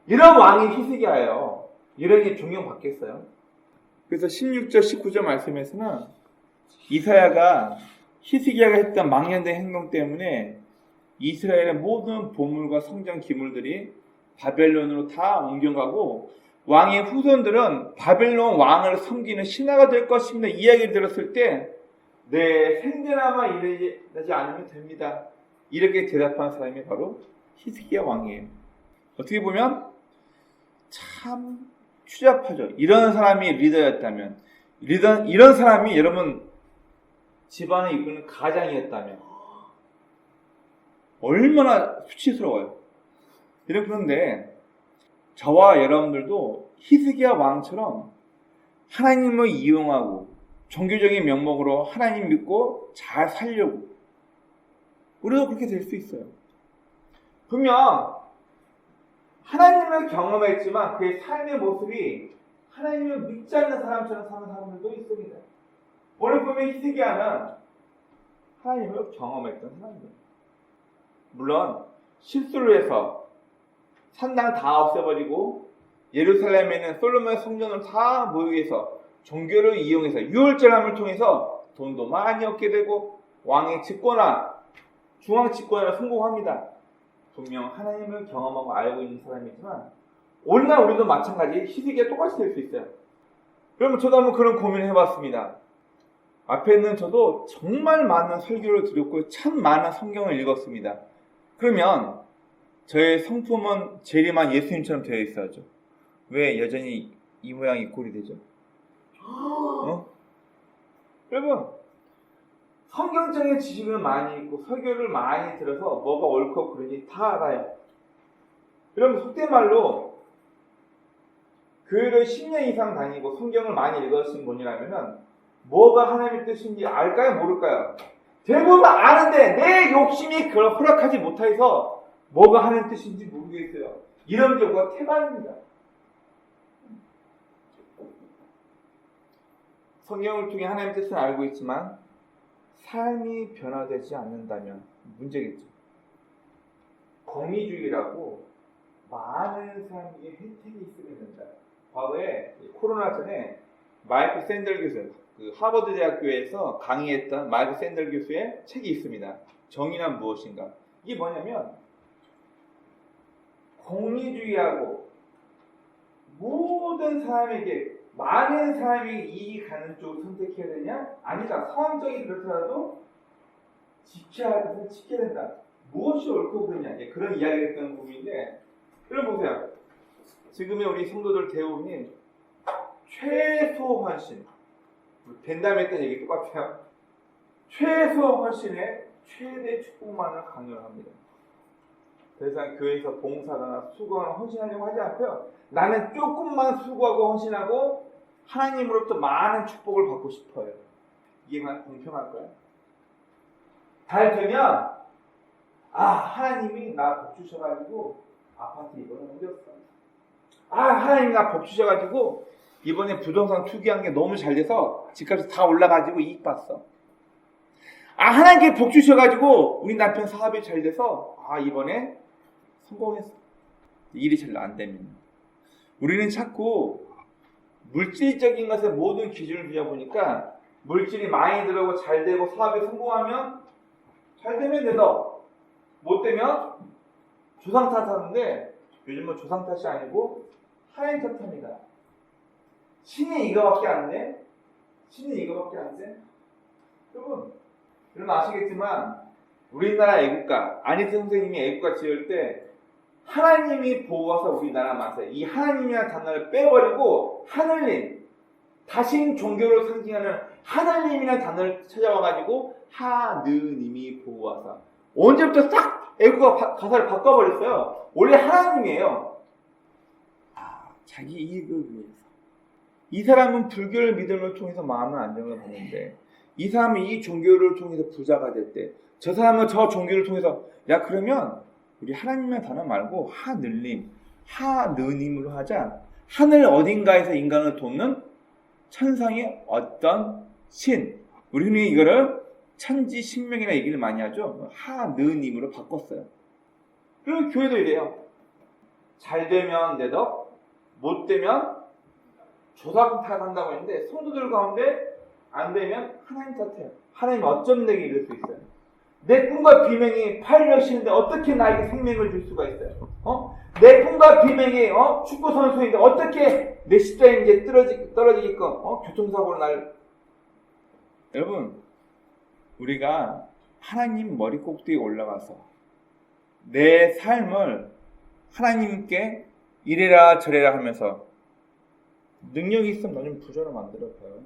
이런 왕이 히스기야예요. 이러니 존경받겠어요? 그래서 16절 19절 말씀에서는 이사야가 히스기야가 했던 망연된 행동 때문에 이스라엘의 모든 보물과 성전 기물들이 바벨론으로 다 옮겨가고 왕의 후손들은 바벨론 왕을 섬기는 신하가 될 것입니다. 이야기를 들었을 때 네, 생전아마 이러지 않으면 됩니다. 이렇게 대답한 사람이 바로 히스기야 왕이에요. 어떻게 보면 참 추잡하죠. 이런 사람이 리더였다면, 이런 사람이 여러분 집안을 이끄는 가장이었다면 얼마나 수치스러워요. 그런데 저와 여러분들도 히스기야 왕처럼 하나님을 이용하고 종교적인 명목으로 하나님 믿고 잘 살려고 우리도 그렇게 될 수 있어요. 분명 하나님을 경험했지만 그의 삶의 모습이 하나님을 믿지 않는 사람처럼 사는 사람들도 있습니다. 오늘 보면 히스기야는 하나님을 경험했던 사람입니다. 물론 실수를 해서 산당 다 없애버리고 예루살렘에 있는 솔로몬의 성전을 다 모이게 해서 종교를 이용해서 유월절함을 통해서 돈도 많이 얻게 되고 왕의 집권화, 중앙 집권화를 성공합니다. 분명 하나님을 경험하고 알고 있는 사람이지만 오늘날 우리도 마찬가지 희생이 똑같이 될 수 있어요. 그러면 저도 한번 그런 고민을 해봤습니다. 앞에 있는 저도 정말 많은 설교를 들었고 참 많은 성경을 읽었습니다. 그러면 저의 성품은 재림한 예수님처럼 되어 있어야죠. 왜 여전히 이 모양 이 꼴이 되죠? 여러분, 성경적인 지식을 많이 읽고 설교를 많이 들어서 뭐가 옳고 그러니 다 알아요. 여러분, 속된 말로 교회를 10년 이상 다니고 성경을 많이 읽으신 분이라면 뭐가 하나님의 뜻인지 알까요? 모를까요? 대부분 아는데 내 욕심이 그걸 허락하지 못해서 뭐가 하나님의 뜻인지 모르겠어요. 이런 경우가 태반입니다. 성경을 통해 하나님의 뜻은 알고 있지만 삶이 변화되지 않는다면 문제겠죠. 공의주의라고 많은 사람에게 혜택이 있으면 된다. 과거에 코로나 전에 마이클 샌델 교수, 그 하버드 대학교에서 강의했던 마이클 샌델 교수의 책이 있습니다. 정의란 무엇인가? 이게 뭐냐면 공의주의하고 모든 사람에게 많은 사람이 이익이 가는 쪽을 선택해야 되냐? 아니다. 상황적이 그렇더라도 지켜야 할 것은 지켜야 된다. 무엇이 옳고 그러냐? 그런 이야기를 했던 부분인데, 여러분 보세요. 지금의 우리 성도들 대부분이 최소 헌신, 벤담에 했던 얘기 똑같아요. 최소 헌신의 최대 축복만을 강요를 합니다. 그래서 교회에서 봉사나 수고나 헌신하려고 하지 않고요. 나는 조금만 수고하고 헌신하고 하나님으로부터 많은 축복을 받고 싶어요. 이게 과연 공평할까요? 달 되면 하나님이 나 복 주셔가지고 아파트 이번에 옮겼어. 하나님 나 복 주셔가지고 이번에 부동산 투기한 게 너무 잘 돼서 집값이 다 올라가지고 이익 봤어. 하나님께 복 주셔가지고 우리 남편 사업이 잘 돼서 이번에 성공했어. 일이 잘 안 됩니다. 우리는 자꾸 물질적인 것에 모든 기준을 두다 보니까 물질이 많이 들어오고 잘 되고 사업이 성공하면 잘 되면 되더, 못 되면 조상 탓하는데 요즘은 조상 탓이 아니고 하나님 탓합니다. 신이 이거밖에 안 돼? 신이 이거밖에 안 돼? 여러분 아시겠지만 우리나라 애국가 안희태 선생님이 애국가 지을 때 하나님이 보호하사 우리나라 만세, 이 하나님이라는 단어를 빼버리고 하늘님, 다신 종교를 상징하는 하늘님이라는 단어를 찾아와가지고 하느님이 보호하사. 언제부터 싹 애국가 가사를 바꿔버렸어요. 원래 하나님이에요. 자기 이익을 위해서. 이 사람은 불교를 믿음을 통해서 마음의 안정을 받는데, 이 사람은 이 종교를 통해서 부자가 됐대. 저 사람은 저 종교를 통해서, 그러면 우리 하나님의 단어 말고 하늘님, 하느님으로 하자. 하늘 어딘가에서 인간을 돕는 천상의 어떤 신. 우리 흔히 이거를 천지신명이라 얘기를 많이 하죠. 하느님으로 바꿨어요. 그리고 교회도 이래요. 잘 되면 내 덕, 못 되면 조상 탓한다고 했는데 성도들 가운데 안 되면 하나님 탓해요. 하나님 어쩜 내게 이럴 수 있어요? 내 꿈과 비명이 8일 쉬는데 어떻게 나에게 생명을 줄 수가 있어요? 내 꿈과 비명이 축구 선수인데 어떻게 내 십자에 이제 떨어지게끔 교통사고로 날. 여러분, 우리가 하나님 머리 꼭대기에 올라가서 내 삶을 하나님께 이래라 저래라 하면서 능력이 있으면 나 좀 부자로 만들어봐요.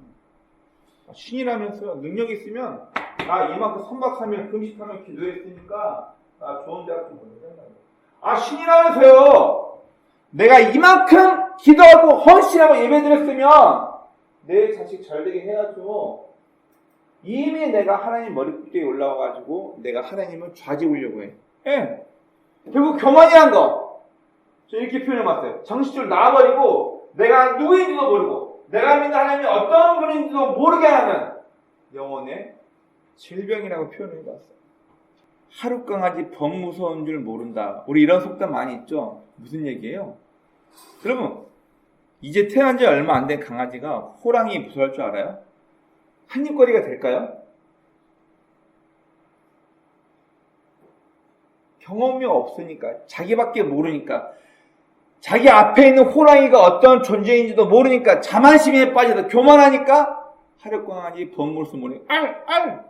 신이라면서요. 능력이 있으면 나 이만큼 3박 3일 금식하며 기도했으니까 나 좋은 대학 좀 보내자. 신이라면서요. 내가 이만큼 기도하고 헌신하고 예배드렸으면 내 자식 잘되게 해야죠. 이미 내가 하나님 머리끝에 올라와가지고 내가 하나님을 좌지우려고 해. 결국 교만이란 거. 저 이렇게 표현해봤어요. 정신줄 놔버리고 내가 누구인지도 모르고 내가 믿는 하나님이 어떤 분인지도 모르게 하는 영혼의 질병이라고 표현해봤어요. 하루 강아지 범 무서운 줄 모른다. 우리 이런 속담 많이 있죠. 무슨 얘기예요? 여러분, 이제 태어난 지 얼마 안 된 강아지가 호랑이 무서워할 줄 알아요? 한입거리가 될까요? 경험이 없으니까, 자기밖에 모르니까. 자기 앞에 있는 호랑이가 어떤 존재인지도 모르니까 자만심에 빠져서 교만하니까 하룻강아지 번물수 모르니 알!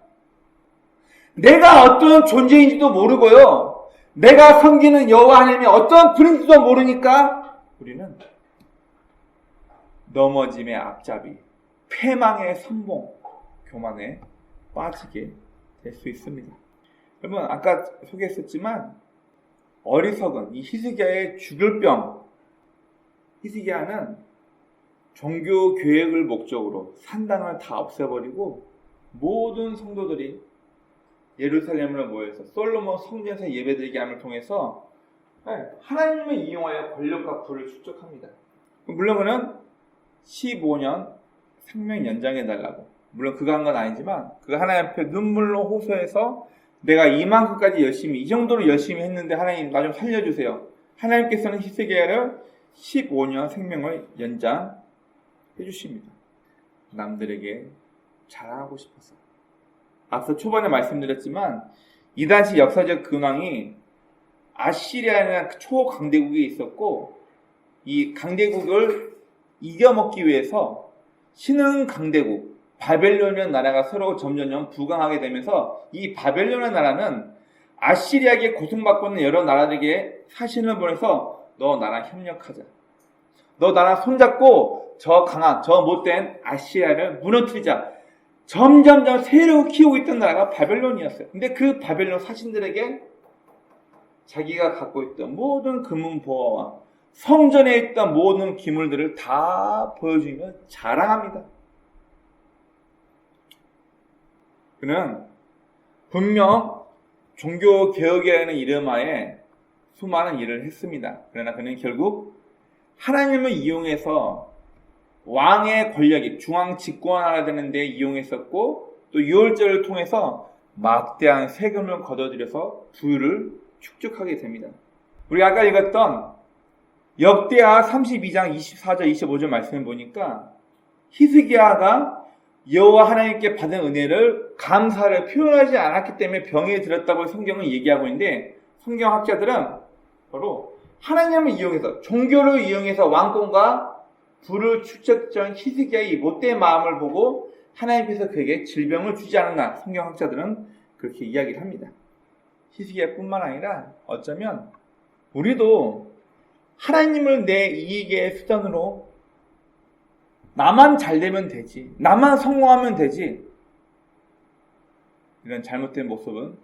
내가 어떤 존재인지도 모르고요. 내가 섬기는 여호와 하나님이 어떤 분인지도 모르니까 우리는 넘어짐의 앞잡이, 패망의 선봉, 교만에 빠지게 될 수 있습니다. 여러분 아까 소개했었지만 어리석은 이 히스기야의 죽을 병, 히스기야는 종교 계획을 목적으로 산당을 다 없애버리고 모든 성도들이 예루살렘으로 모여서 솔로몬 성전에서 예배드리게 함을 통해서 하나님을 이용하여 권력과 부를 축적합니다. 물론 그는 15년 생명 연장해달라고, 물론 그가 한 건 아니지만 그가 하나님 앞에 눈물로 호소해서 내가 이만큼까지 열심히, 이 정도로 열심히 했는데 하나님 나 좀 살려주세요. 하나님께서는 히스기야를 15년 생명을 연장해 주십니다. 남들에게 자랑하고 싶어서. 앞서 초반에 말씀드렸지만 이 당시 역사적 근황이 아시리아라는 초강대국이 있었고, 이 강대국을 이겨먹기 위해서 신흥 강대국 바벨론이라는 나라가 서로 점점 부강하게 되면서 이 바벨론이라는 나라는 아시리아에게 고통받고 있는 여러 나라들에게 사신을 보내서 너 나랑 협력하자. 너 나랑 손잡고 저 강한, 저 못된 아시리아를 무너뜨리자. 점점 세력을 키우고 있던 나라가 바벨론이었어요. 근데 그 바벨론 사신들에게 자기가 갖고 있던 모든 금은보화와 성전에 있던 모든 기물들을 다 보여주며 자랑합니다. 그는 분명 종교개혁이라는 이름하에 수많은 일을 했습니다. 그러나 그는 결국 하나님을 이용해서 왕의 권력이 중앙 집권하라 되는 데 이용했었고, 또 유월절을 통해서 막대한 세금을 거둬들여서 부를 축적하게 됩니다. 우리가 아까 읽었던 역대하 32장 24절 25절 말씀을 보니까 히스기야가 여호와 하나님께 받은 은혜를 감사를 표현하지 않았기 때문에 병에 들었다고 성경은 얘기하고 있는데, 성경학자들은 바로 하나님을 이용해서, 종교를 이용해서 왕권과 부를 축적한 히스기야의 못된 마음을 보고 하나님께서 그에게 질병을 주지 않았나, 성경학자들은 그렇게 이야기를 합니다. 히스기야뿐만 아니라 어쩌면 우리도 하나님을 내 이익의 수단으로 나만 잘 되면 되지, 나만 성공하면 되지, 이런 잘못된 모습은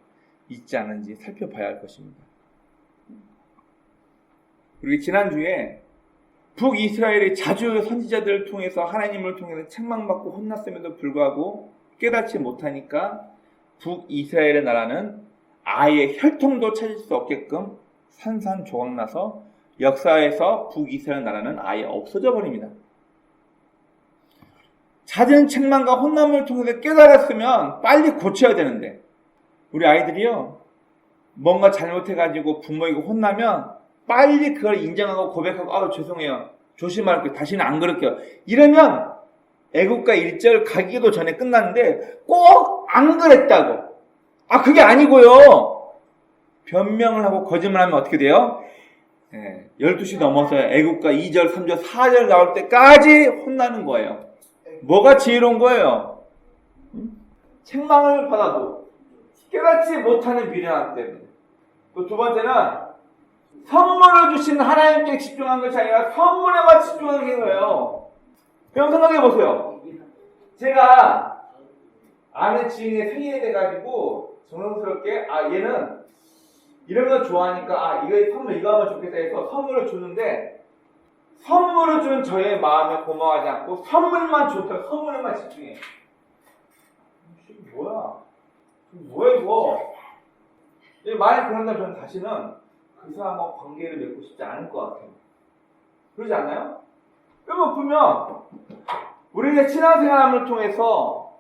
있지 않은지 살펴봐야 할 것입니다. 우리 지난주에 북이스라엘의 자주 선지자들을 통해서 하나님을 통해서 책망받고 혼났음에도 불구하고 깨닫지 못하니까 북이스라엘의 나라는 아예 혈통도 찾을 수 없게끔 산산조각나서 역사에서 북이스라엘 나라는 아예 없어져 버립니다. 잦은 책망과 혼남을 통해서 깨달았으면 빨리 고쳐야 되는데, 우리 아이들이요, 뭔가 잘못해가지고 부모에게 혼나면 빨리 그걸 인정하고 고백하고 죄송해요, 조심할게요, 다시는 안 그럴게요, 이러면 애국가 1절 가기도 전에 끝났는데 꼭 안 그랬다고, 그게 아니고요, 변명을 하고 거짓말하면 어떻게 돼요? 12시 넘어서 애국가 2절 3절 4절 나올 때까지 혼나는 거예요. 뭐가 지혜로운 거예요? 책망을 받아도 깨닫지 못하는 미련함 때문에. 또 두 번째는 선물을 주신 하나님께 집중한 것이 아니라 선물에만 집중하는 거예요. 그럼 생각해 보세요. 제가 아는 지인의 생일이 돼가지고 정성스럽게 얘는 이런 거 좋아하니까 이거 선물 이거 하면 좋겠다 해서 선물을 주는데, 선물을 준 저의 마음에 고마워하지 않고 선물만 좋다, 선물에만 집중해. 뭐야 이거? 만약 그런다면 저는 다시는 그 사람하고 관계를 맺고 싶지 않을 것 같아요. 그러지 않나요? 여러분, 보면 우리가 신앙생활을 통해서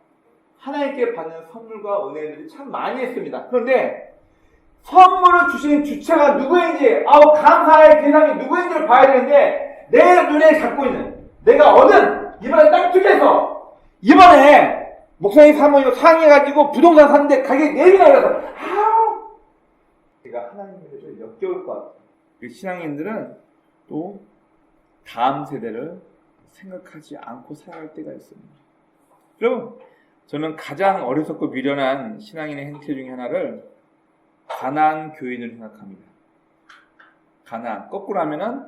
하나님께 받는 선물과 은혜들이 참 많이 했습니다. 그런데 선물을 주신 주체가 누구인지, 감사의 대상이 누구인지를 봐야 되는데, 내 눈에 잡고 있는, 내가 얻은, 이번에 딱 투자해서, 이번에 목사님 사모님 상해가지고 부동산 샀는데 가격이 4배나 올라서, 제가 하나님을 좀 역겨울 것 같아요. 신앙인들은 또 다음 세대를 생각하지 않고 살아갈 때가 있습니다. 여러분, 저는 가장 어리석고 미련한 신앙인의 행태 중에 하나를 가나안 교인을 생각합니다. 가나안, 거꾸로 하면은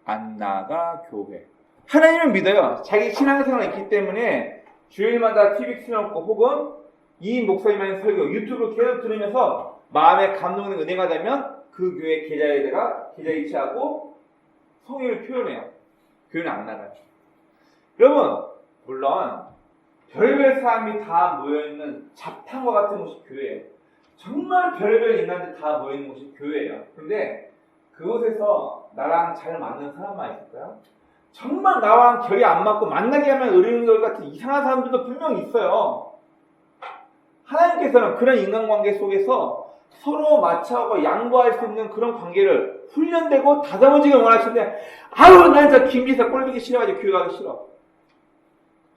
안나가 교회. 하나님을 믿어요. 자기 신앙생활이 있기 때문에 주일마다 TV 틀어놓고 혹은 이 목사님의 설교 유튜브로 계속 들으면서 마음에 감동되는 은혜가 되면 그 교회 계좌에다가 계좌 이체하고 성의를 표현해요. 교회는 안 나가요. 여러분, 물론 별별 사람이 다 모여있는 잡탕과 같은 곳이 교회예요. 정말 별별 인간들 다 모여있는 곳이 교회예요. 근데 그곳에서 나랑 잘 맞는 사람만 있을까요? 정말 나랑 결이 안 맞고 만나게 하면 의리응설 같은 이상한 사람들도 분명히 있어요. 하나님께서는 그런 인간관계 속에서 서로 마차하고 양보할 수 있는 그런 관계를 훈련되고 다듬어지길 원하시는데, 아우 난 저 김지사 꼴보기 싫어가지고 교회 가기 싫어.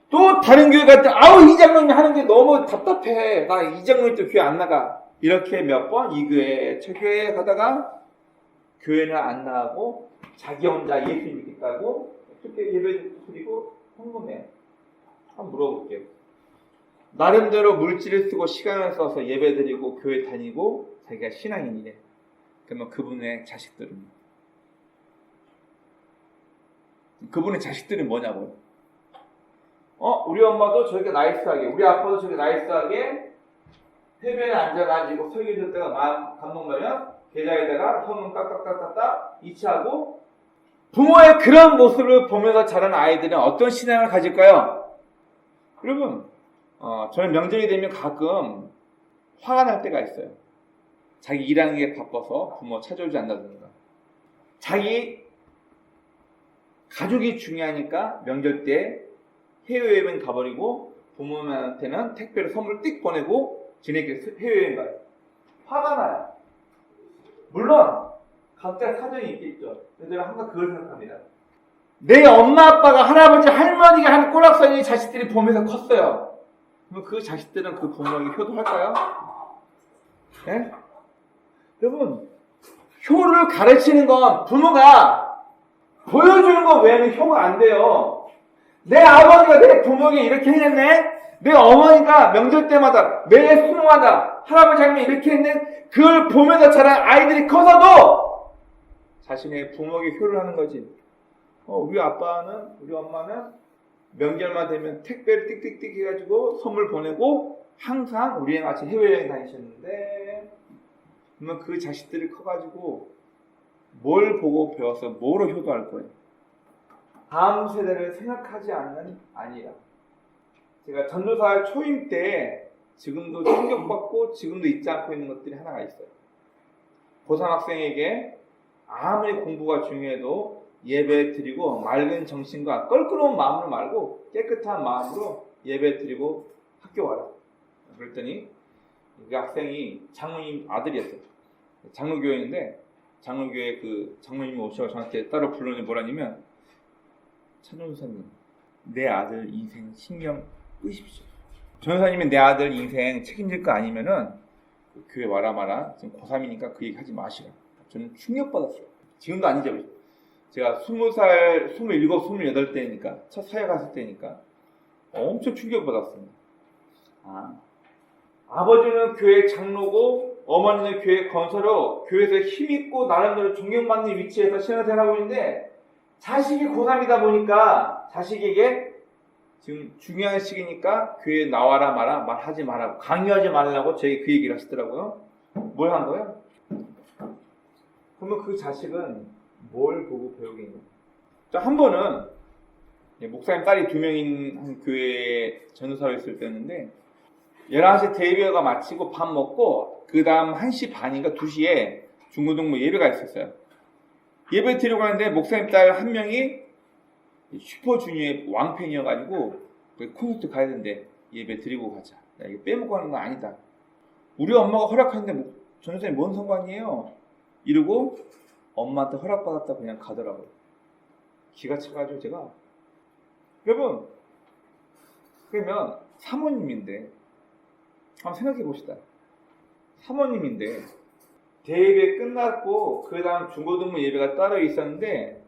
또 다른 교회 갈 때 아우 이 장로님이 하는 게 너무 답답해. 나 이 장로님 또 교회 안 나가. 이렇게 몇 번 이 교회 저 교회에 가다가 교회는 안 나가고 자기 혼자 예수 믿겠다고 어떻게 예배 드리고 궁금해. 한번 물어볼게요. 나름대로 물질을 쓰고 시간을 써서 예배 드리고 교회 다니고 자기가 신앙인이래. 그러면 그분의 자식들은 뭐냐고요? 우리 엄마도 저렇게 나이스하게, 우리 아빠도 저렇게 나이스하게 해변에 앉아가지고 설교 들 때가 마음 감동받으면 계좌에다가 현금 딱딱딱딱딱 이체하고, 부모의 그런 모습을 보면서 자란 아이들은 어떤 신앙을 가질까요? 여러분, 저는 명절이 되면 가끔 화가 날 때가 있어요. 자기 일하는 게 바빠서 부모 찾아오지 않는다든가, 자기 가족이 중요하니까 명절 때 해외여행 가버리고 부모님한테는 택배로 선물 띡 보내고 지네끼리 해외여행 가요. 화가 나요. 물론 각자 사정이 있겠죠. 저는 항상 그걸 생각합니다. 내 엄마 아빠가 할아버지 할머니가 하는 꼴락서니 자식들이 보면서 컸어요. 그럼 그 자식들은 그 부모에게 효도할까요? 네? 여러분, 효를 가르치는 건 부모가 보여주는 것 외에는 효가 안 돼요. 내 아버지가 내 부모에게 이렇게 해냈네? 내 어머니가 명절 때마다 매 수능하다 할아버지 할머니 이렇게 했네? 그걸 보면서 자란 아이들이 커서도 자신의 부모에게 효를 하는 거지. 우리 아빠는, 우리 엄마는 명절만 되면 택배를 띡띡띡 해가지고 선물 보내고 항상 우리랑 같이 해외여행 다니셨는데, 그러면 그 자식들이 커가지고 뭘 보고 배워서 뭐로 효도할 거예요? 다음 세대를 생각하지 않는 아니라. 제가 전도사 초임 때 지금도 충격받고 지금도 잊지 않고 있는 것들이 하나가 있어요. 고3 학생에게 아무리 공부가 중요해도 예배 드리고 맑은 정신과 껄끄러운 마음으로 말고 깨끗한 마음으로 예배 드리고 학교 와라. 그랬더니 그 학생이 장로님 아들이었어요. 장로교회인데 장로교회 그 장로님이 오셔서 저한테 따로 불러니 뭐라냐면, 천연사님, 내 아들 인생 신경 끄십시오. 전사님이 내 아들 인생 책임질 거 아니면은 교회 와라 마라. 지금 고3이니까 그 얘기 하지 마시라. 저는 충격받았어요. 지금도 아니죠. 제가 20살, 27, 28때니까 첫 사회 갔을 때니까 엄청 충격받았습니다. 아버지는 교회 장로고 어머니는 교회 건설로 교회에서 힘있고 나름대로 존경받는 위치에서 신앙생활하고 있는데, 자식이 고3이다 보니까 자식에게 지금 중요한 시기니까 교회에 나와라 마라, 말하지 마라, 강요하지 말라고 저에게 그 얘기를 하시더라고요. 뭘 한 거예요? 그러면 그 자식은 뭘 보고 배우겠냐? 한 번은 목사님 딸이 2명인 한 교회에 전도사로 있을 때였는데, 11시 대예배가 마치고 밥 먹고 그 다음 1시 반인가 2시에 중고등부 예배가 있었어요. 예배 드리고 가는데 목사님 딸 한 명이 슈퍼주니어의 왕팬이어가지고 콘서트 가야 되는데 예배 드리고 가자. 야, 이거 빼먹고 하는 건 아니다. 우리 엄마가 허락하는데 전도사님 뭔 상관이에요? 이러고 엄마한테 허락받았다 그냥 가더라고요. 기가 차가지고 제가. 여러분, 그러면 사모님인데 한번 생각해 봅시다. 사모님인데 대예배 끝났고 그 다음 중고등부 예배가 따로 있었는데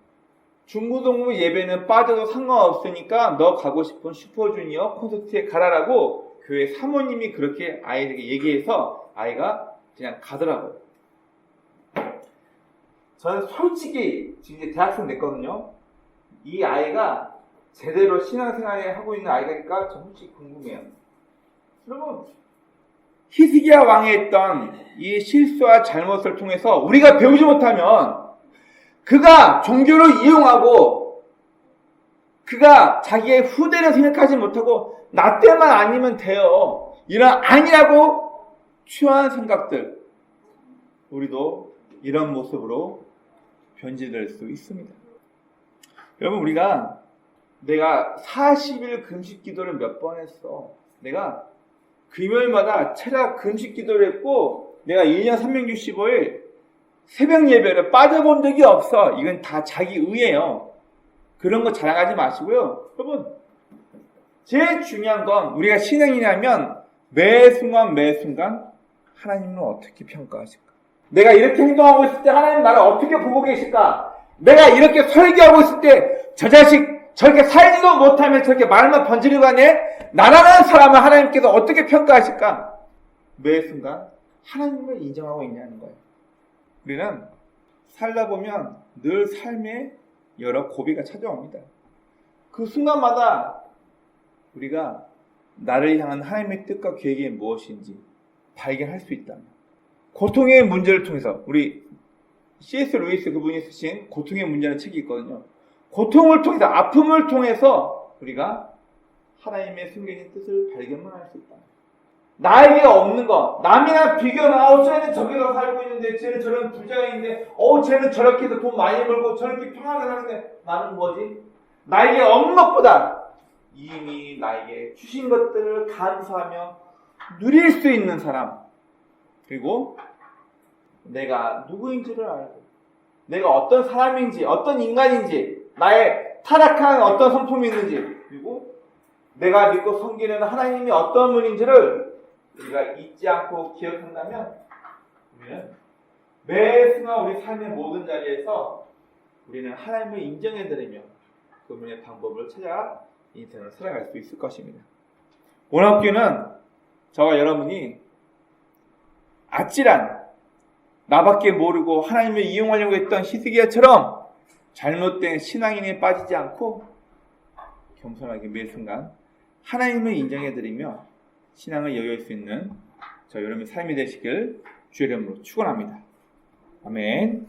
중고등부 예배는 빠져도 상관없으니까 너 가고 싶은 슈퍼주니어 콘서트에 가라라고 교회 사모님이 그렇게 아이에게 얘기해서 아이가 그냥 가더라고요. 저는 솔직히 지금 이제 대학생 됐거든요. 이 아이가 제대로 신앙생활을 하고 있는 아이니까 저 솔직히 궁금해요. 여러분, 히스기야 왕이 했던 이 실수와 잘못을 통해서 우리가 배우지 못하면 그가 종교를 이용하고 그가 자기의 후대를 생각하지 못하고 나 때만 아니면 돼요, 이런 아니라고 취한 생각들, 우리도 이런 모습으로 변질될 수 있습니다. 여러분, 내가 40일 금식 기도를 몇 번 했어. 내가 금요일마다 체력 금식 기도를 했고 내가 1년 365일 새벽 예배를 빠져본 적이 없어. 이건 다 자기 의예요. 그런 거 자랑하지 마시고요. 여러분, 제일 중요한 건 우리가 신앙이냐면 매 순간 하나님은 어떻게 평가하실까? 내가 이렇게 행동하고 있을 때 하나님 나를 어떻게 보고 계실까? 내가 이렇게 설교하고 있을 때 저 자식 저렇게 살지도 못하면 저렇게 말만 번지르고 하네? 나라는 사람을 하나님께서 어떻게 평가하실까? 매 순간 하나님을 인정하고 있냐는 거예요. 우리는 살다 보면 늘 삶에 여러 고비가 찾아옵니다. 그 순간마다 우리가 나를 향한 하나님의 뜻과 계획이 무엇인지 발견할 수 있다면, 고통의 문제를 통해서, 우리 C.S. 루이스 그분이 쓰신 고통의 문제라는 책이 있거든요. 고통을 통해서, 아픔을 통해서 우리가 하나님의 숨겨진 뜻을 발견만 할 수 있다. 나에게 없는 것, 남이랑 비교는 쟤는 저기서 살고 있는데, 쟤는 저런 부자인데, 쟤는 저렇게 해서 돈 많이 벌고 저렇게 평안하게 사는데 나는 뭐지? 나에게 없는 것보다 이미 나에게 주신 것들을 감사하며 누릴 수 있는 사람, 그리고 내가 누구인지를 알고 내가 어떤 사람인지, 어떤 인간인지, 나의 타락한 어떤 성품이 있는지, 그리고 내가 믿고 섬기는 하나님이 어떤 분인지를 우리가 잊지 않고 기억한다면 우리는 매 순간 우리 삶의 모든 자리에서 우리는 하나님을 인정해드리며 그분의 방법을 찾아 인생을 살아갈 수 있을 것입니다. 오남교는 저와 여러분이 아찔한, 나밖에 모르고 하나님을 이용하려고 했던 히스기야처럼 잘못된 신앙인에 빠지지 않고 겸손하게 매 순간 하나님을 인정해드리며 신앙을 여길 수 있는 저 여러분의 삶이 되시길 주의 이름으로 축원합니다. 아멘.